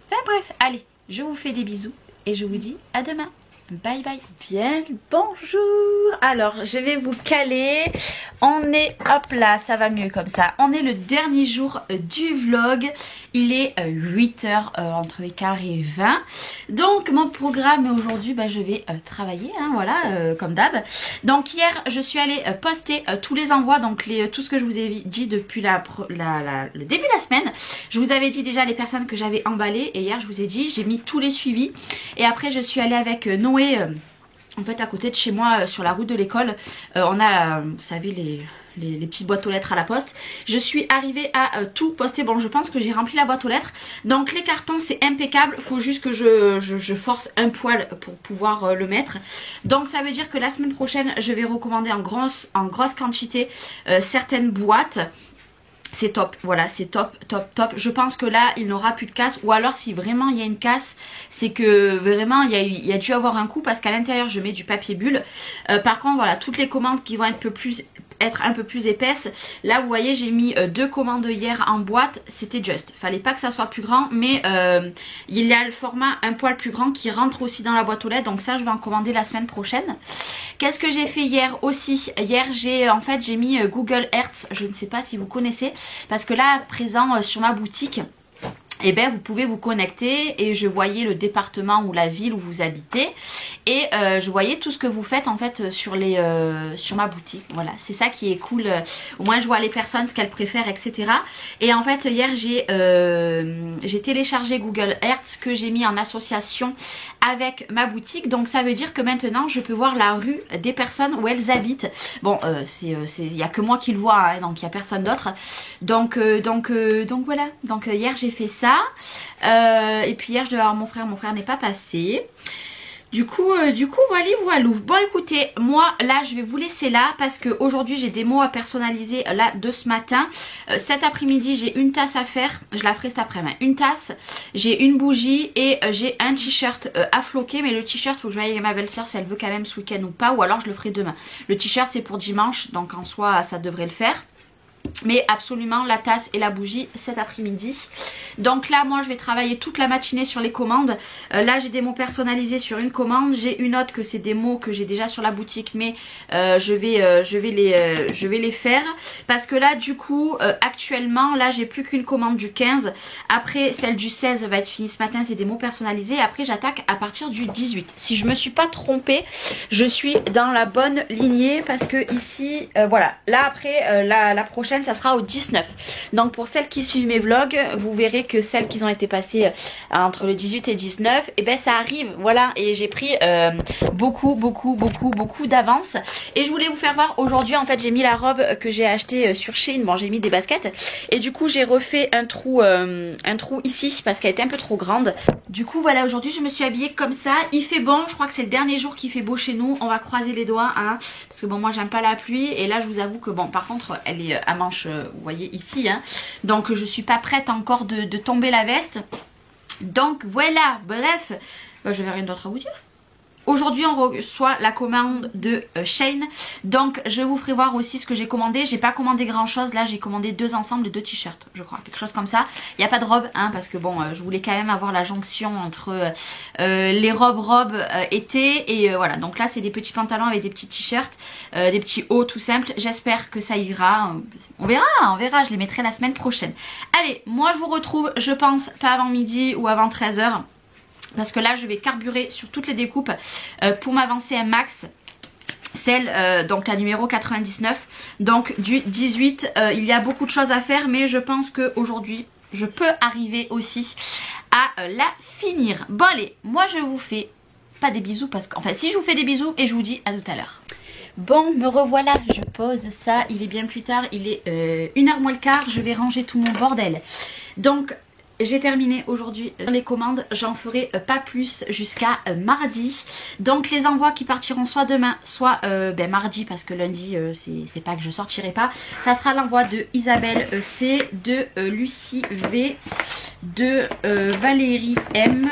Enfin bref, allez, je vous fais des bisous. Et je vous dis à demain. Bye bye. Bien, bonjour. Alors je vais vous caler. On est, hop là, ça va mieux comme ça. On est le dernier jour du vlog. Il est 8h entre 15 et 20. Donc mon programme aujourd'hui, bah, je vais travailler, hein, voilà, comme d'hab. Donc hier je suis allée poster tous les envois, donc tout ce que je vous ai dit depuis le début de la semaine. Je vous avais dit déjà les personnes que j'avais emballées. Et hier je vous ai dit, j'ai mis tous les suivis. Et après je suis allée avec Noé. En fait à côté de chez moi sur la route de l'école on a vous savez les petites boîtes aux lettres à la poste. Je suis arrivée à tout poster. Bon je pense que j'ai rempli la boîte aux lettres. Donc les cartons c'est impeccable. Il faut juste que je force un poil pour pouvoir le mettre. Donc ça veut dire que la semaine prochaine je vais recommander en grosse quantité certaines boîtes. C'est top, voilà, c'est top. Je pense que là, il n'aura plus de casse. Ou alors, si vraiment il y a une casse, c'est que vraiment, il y a dû avoir un coup. Parce qu'à l'intérieur, je mets du papier bulle. Par contre, voilà, toutes les commandes qui vont être un peu plus épaisses. Là, vous voyez, j'ai mis 2 commandes hier en boîte. C'était juste. Fallait pas que ça soit plus grand. Mais il y a le format un poil plus grand qui rentre aussi dans la boîte aux lettres. Donc ça, je vais en commander la semaine prochaine. Qu'est-ce que j'ai fait hier aussi? Hier, j'ai mis Google Earth. Je ne sais pas si vous connaissez. Parce que là, à présent, sur ma boutique, eh ben, vous pouvez vous connecter et je voyais le département ou la ville où vous habitez. Et je voyais tout ce que vous faites en fait sur ma boutique. Voilà, c'est ça qui est cool. Au moins je vois les personnes, ce qu'elles préfèrent, etc. Et en fait hier j'ai téléchargé Google Earth que j'ai mis en association avec ma boutique. Donc ça veut dire que maintenant je peux voir la rue des personnes où elles habitent. Bon il n'y a que moi qui le vois, hein, donc il n'y a personne d'autre. Donc voilà. Donc hier j'ai fait ça. Et puis hier je devais avoir mon frère n'est pas passé. Du coup, voilà, voilà. Bon, écoutez, moi, là, je vais vous laisser là parce que aujourd'hui j'ai des mots à personnaliser là de ce matin. Cet après-midi, j'ai une tasse à faire. Je la ferai cet après-midi. Une tasse, j'ai une bougie et j'ai un t-shirt à floquer. Mais le t-shirt, faut que je voie avec ma belle-sœur si elle veut quand même ce week-end ou pas. Ou alors je le ferai demain. Le t-shirt, c'est pour dimanche, donc en soi, ça devrait le faire. Mais absolument la tasse et la bougie cet après-midi. Donc là moi je vais travailler toute la matinée sur les commandes. Là j'ai des mots personnalisés sur une commande. J'ai une autre que c'est des mots que j'ai déjà sur la boutique. Mais je vais les faire. Parce que là du coup actuellement là j'ai plus qu'une commande du 15. Après celle du 16 va être finie ce matin. C'est des mots personnalisés. Après j'attaque à partir du 18. Si je me suis pas trompée, je suis dans la bonne lignée. Parce que ici voilà. Là après la prochaine ça sera au 19. Donc pour celles qui suivent mes vlogs, vous verrez que celles qui ont été passées entre le 18 et 19, et ben ça arrive, voilà. Et j'ai pris beaucoup d'avance. Et je voulais vous faire voir aujourd'hui, en fait j'ai mis la robe que j'ai achetée sur Shein. Bon, j'ai mis des baskets et du coup j'ai refait un trou ici parce qu'elle était un peu trop grande. Du coup voilà, aujourd'hui je me suis habillée comme ça. Il fait bon, je crois que c'est le dernier jour qu'il fait beau chez nous. On va croiser les doigts hein, parce que bon moi j'aime pas la pluie. Et là je vous avoue que bon par contre elle est à manche, vous voyez ici hein. Donc je suis pas prête encore de tomber la veste. Donc voilà, bref, j'avais rien d'autre à vous dire. Aujourd'hui on reçoit la commande de Shein. Donc je vous ferai voir aussi ce que j'ai commandé. J'ai pas commandé grand chose. Là j'ai commandé deux ensembles de deux t-shirts, je crois, quelque chose comme ça. Il n'y a pas de robe hein, parce que bon je voulais quand même avoir la jonction entre les robes été et voilà. Donc là c'est des petits pantalons avec des petits t-shirts, des petits hauts tout simples. J'espère que ça ira. On verra, je les mettrai la semaine prochaine. Allez, moi je vous retrouve je pense pas avant midi ou avant 13 h. Parce que là je vais carburer sur toutes les découpes pour m'avancer un max. Celle donc la numéro 99. Donc du 18 il y a beaucoup de choses à faire. Mais je pense qu'aujourd'hui je peux arriver aussi à la finir. Bon allez, moi je vous fais pas des bisous parce que... Enfin si je vous fais des bisous et je vous dis à tout à l'heure. Bon, me revoilà, je pose ça, il est bien plus tard, il est 1h moins le quart, je vais ranger tout mon bordel. Donc j'ai terminé aujourd'hui les commandes, j'en ferai pas plus jusqu'à mardi. Donc les envois qui partiront soit demain, soit mardi parce que lundi c'est pas que je sortirai pas. Ça sera l'envoi de Isabelle C, de Lucie V, de Valérie M.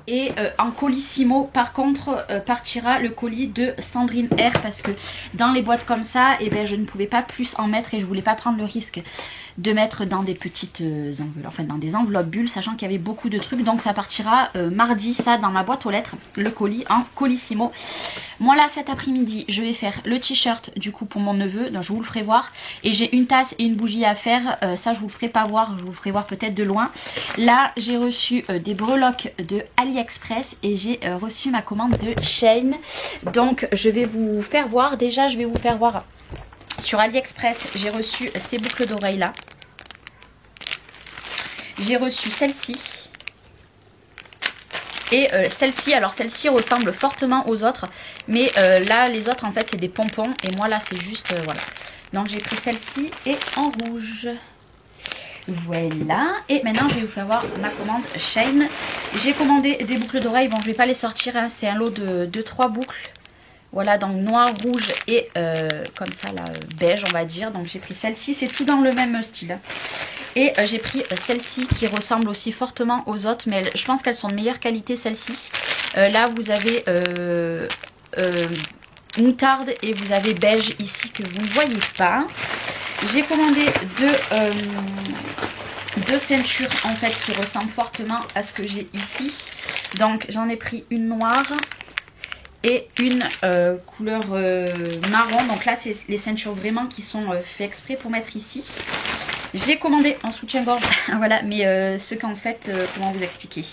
Et en colissimo par contre partira le colis de Sandrine R parce que dans les boîtes comme ça et ben je ne pouvais pas plus en mettre et je voulais pas prendre le risque de mettre dans des petites enveloppes, enfin dans des enveloppes bulles, sachant qu'il y avait beaucoup de trucs. Donc ça partira mardi, ça dans ma boîte aux lettres, le colis en colissimo. Moi là cet après-midi je vais faire le t-shirt du coup pour mon neveu, donc je vous le ferai voir. Et j'ai une tasse et une bougie à faire, ça je vous le ferai pas voir, je vous le ferai voir peut-être de loin. Là j'ai reçu des breloques de AliExpress et j'ai reçu ma commande de Shein. Donc je vais vous faire voir, déjà je vais vous faire voir. Sur AliExpress, j'ai reçu ces boucles d'oreilles là. J'ai reçu celle-ci. Et celle-ci, alors celle-ci ressemble fortement aux autres. Mais là, les autres en fait, c'est des pompons. Et moi là, c'est juste, voilà. Donc j'ai pris celle-ci et en rouge. Voilà. Et maintenant, je vais vous faire voir ma commande Shein. J'ai commandé des boucles d'oreilles. Bon, je vais pas les sortir. Hein. C'est un lot de 2-3 boucles. Voilà, donc noir, rouge et comme ça là, beige on va dire. Donc j'ai pris celle-ci, c'est tout dans le même style. Et j'ai pris celle-ci qui ressemble aussi fortement aux autres. Mais je pense qu'elles sont de meilleure qualité celle-ci. Là vous avez moutarde et vous avez beige ici que vous ne voyez pas. J'ai commandé deux ceintures en fait qui ressemblent fortement à ce que j'ai ici. Donc j'en ai pris une noire et une couleur marron. Donc là c'est les ceintures vraiment qui sont fait exprès pour mettre ici. J'ai commandé en soutien-gorge, voilà, mais ce qu'en fait, comment vous expliquer,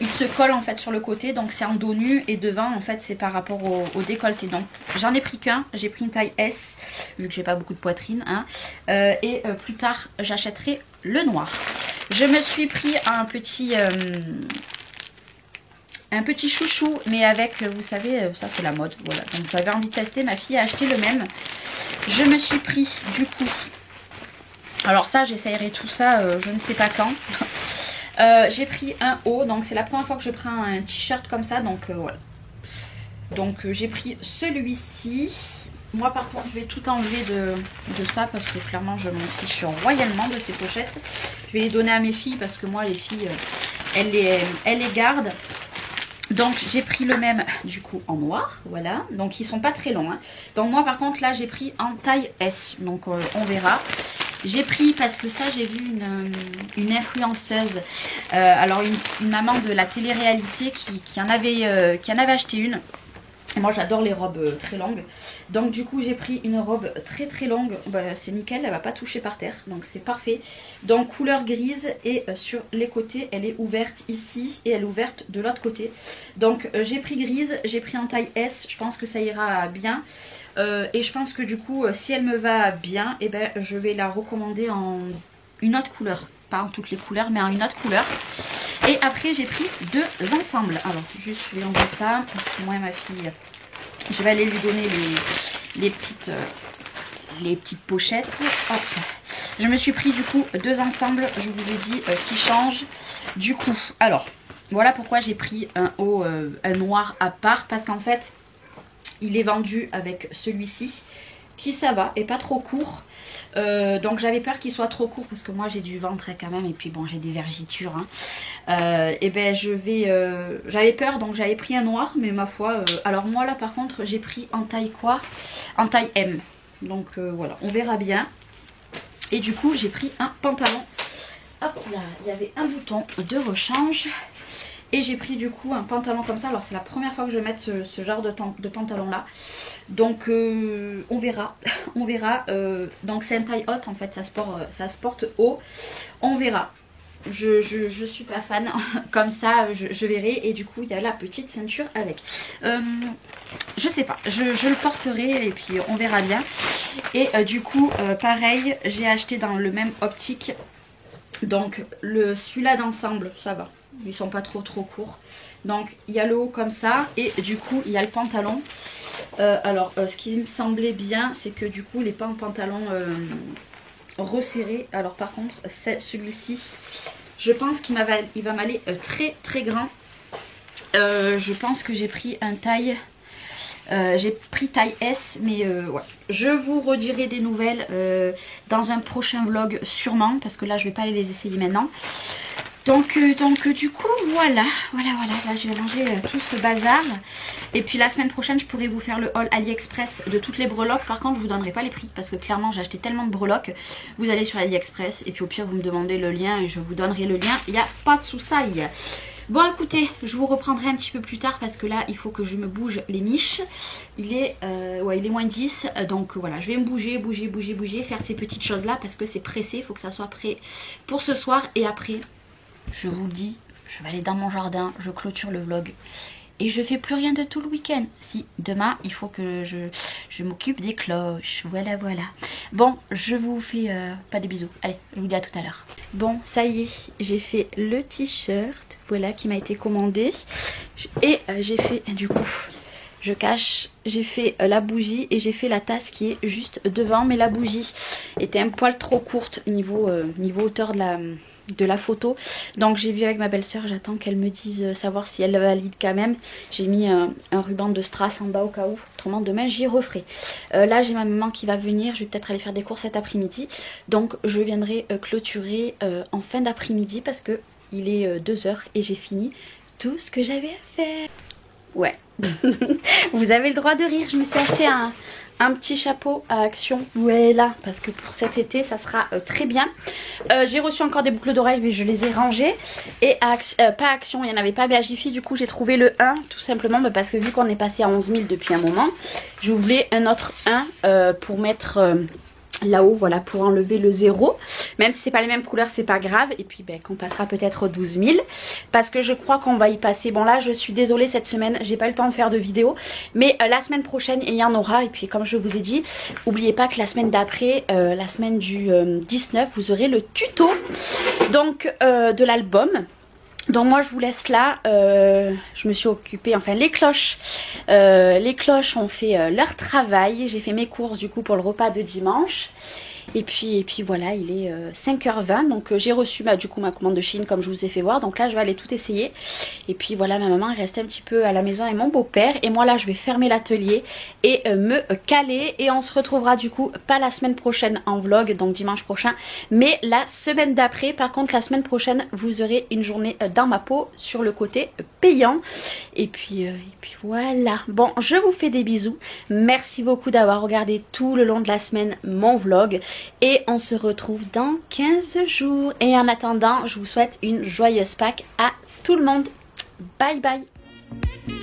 il se colle en fait sur le côté, donc c'est en dos nu et devant en fait c'est par rapport au décolleté. Donc j'en ai pris qu'un, j'ai pris une taille S vu que j'ai pas beaucoup de poitrine hein, et plus tard j'achèterai le noir. Je me suis pris un petit chouchou mais avec, vous savez, ça c'est la mode, voilà. Donc j'avais envie de tester, ma fille a acheté le même. Je me suis pris du coup, alors ça j'essayerai tout ça je ne sais pas quand. J'ai pris un haut, donc c'est la première fois que je prends un t-shirt comme ça, donc voilà. Donc j'ai pris celui-ci. Moi par contre je vais tout enlever de ça parce que clairement je m'en fiche royalement de ces pochettes. Je vais les donner à mes filles parce que moi les filles elles les gardent. Donc j'ai pris le même du coup en noir, voilà. Donc ils sont pas très longs hein. Donc moi par contre là j'ai pris en taille S, donc on verra. J'ai pris parce que ça j'ai vu une influenceuse, alors une maman de la télé-réalité qui en avait acheté une. Moi j'adore les robes très longues. Donc du coup j'ai pris une robe très longue. Bah, c'est nickel, elle va pas toucher par terre. Donc c'est parfait. Donc couleur grise et sur les côtés elle est ouverte ici et elle est ouverte de l'autre côté. Donc j'ai pris grise, j'ai pris en taille S. Je pense que ça ira bien. Et je pense que du coup si elle me va bien, et ben, je vais la recommander en une autre couleur. Pas en toutes les couleurs mais en une autre couleur. Et après j'ai pris deux ensembles. Alors juste je vais enlever ça parce que moi et ma fille je vais aller lui donner les petites pochettes. Hop. Je me suis pris du coup deux ensembles, je vous ai dit, qui changent. Du coup alors voilà pourquoi j'ai pris un haut un noir à part, parce qu'en fait il est vendu avec celui-ci qui ça va et pas trop court. Donc j'avais peur qu'il soit trop court parce que moi j'ai du ventre quand même et puis bon j'ai des vergitures hein. Et ben je vais j'avais peur donc j'avais pris un noir mais ma foi alors moi là par contre j'ai pris en taille quoi, en taille M, donc voilà on verra bien. Et du coup j'ai pris un pantalon, hop là il y avait un bouton de rechange. Et j'ai pris du coup un pantalon comme ça. Alors c'est la première fois que je vais mettre ce genre de pantalon là. Donc on verra. On verra. Donc c'est une taille haute en fait. Ça se porte haut. On verra. Je suis pas fan. Comme ça je verrai. Et du coup il y a la petite ceinture avec. Je sais pas. Je le porterai et puis on verra bien. Et du coup pareil j'ai acheté dans le même optique. Donc celui-là d'ensemble ça va. Ils sont pas trop courts. Donc il y a le haut comme ça et du coup il y a le pantalon. Alors ce qui me semblait bien c'est que du coup les pantalons resserrés. Alors par contre celui-ci je pense qu'il va m'aller très grand. Je pense que j'ai pris un taille j'ai pris taille S mais ouais. Je vous redirai des nouvelles dans un prochain vlog sûrement parce que là je vais pas aller les essayer maintenant. Donc du coup voilà, là je vais manger tout ce bazar. Et puis la semaine prochaine je pourrai vous faire le haul AliExpress de toutes les breloques. Par contre je vous donnerai pas les prix parce que clairement j'ai acheté tellement de breloques. Vous allez sur AliExpress et puis au pire vous me demandez le lien et je vous donnerai le lien. Il n'y a pas de soucis. Bon écoutez, je vous reprendrai un petit peu plus tard parce que là il faut que je me bouge les miches. Il est moins 10, donc voilà, je vais me bouger, faire ces petites choses là parce que c'est pressé, il faut que ça soit prêt pour ce soir. Et après, je vous le dis, je vais aller dans mon jardin, je clôture le vlog. Et je fais plus rien de tout le week-end. Si, demain, il faut que je m'occupe des cloches. Voilà. Bon, je vous fais pas de bisous. Allez, je vous dis à tout à l'heure. Bon, ça y est, j'ai fait le t-shirt. Voilà, qui m'a été commandé. Et j'ai fait, du coup, je cache, j'ai fait la bougie et j'ai fait la tasse qui est juste devant. Mais la bougie était un poil trop courte niveau hauteur de la photo. Donc j'ai vu avec ma belle-sœur, j'attends qu'elle me dise savoir si elle valide quand même. J'ai mis un ruban de strass en bas au cas où, autrement demain j'y referai. Là j'ai ma maman qui va venir, je vais peut-être aller faire des courses cet après-midi. Donc je viendrai clôturer en fin d'après-midi parce que il est 2 h et j'ai fini tout ce que j'avais à faire. Ouais. Vous avez le droit de rire, je me suis acheté un petit chapeau à Action, ouais là, parce que pour cet été ça sera très bien. J'ai reçu encore des boucles d'oreilles mais je les ai rangées. Et pas Action, il n'y en avait pas à Jiffy, du coup j'ai trouvé le 1 tout simplement parce que vu qu'on est passé à 11 000 depuis un moment, je voulais un autre 1 pour mettre là-haut, voilà, pour enlever le 0. Même si c'est pas les mêmes couleurs, c'est pas grave. Et puis qu'on passera peut-être aux 12 000 parce que je crois qu'on va y passer. Bon là je suis désolée, cette semaine j'ai pas eu le temps de faire de vidéo, mais la semaine prochaine il y en aura. Et puis comme je vous ai dit, n'oubliez pas que la semaine d'après, la semaine du 19, vous aurez le tuto donc de l'album. Donc moi je vous laisse là, je me suis occupée, enfin les cloches ont fait leur travail. J'ai fait mes courses du coup pour le repas de dimanche. Et puis voilà, il est 5h20. Donc j'ai reçu du coup ma commande de Chine comme je vous ai fait voir. Donc là je vais aller tout essayer. Et puis voilà, ma maman est restée un petit peu à la maison avec mon beau-père. Et moi là je vais fermer l'atelier et me caler. Et on se retrouvera du coup pas la semaine prochaine en vlog, donc dimanche prochain, mais la semaine d'après. Par contre la semaine prochaine vous aurez une journée dans ma peau sur le côté payant. Et puis voilà. Bon, je vous fais des bisous. Merci beaucoup d'avoir regardé tout le long de la semaine mon vlog. Et on se retrouve dans 15 jours. Et en attendant, je vous souhaite une joyeuse Pâques à tout le monde. Bye bye.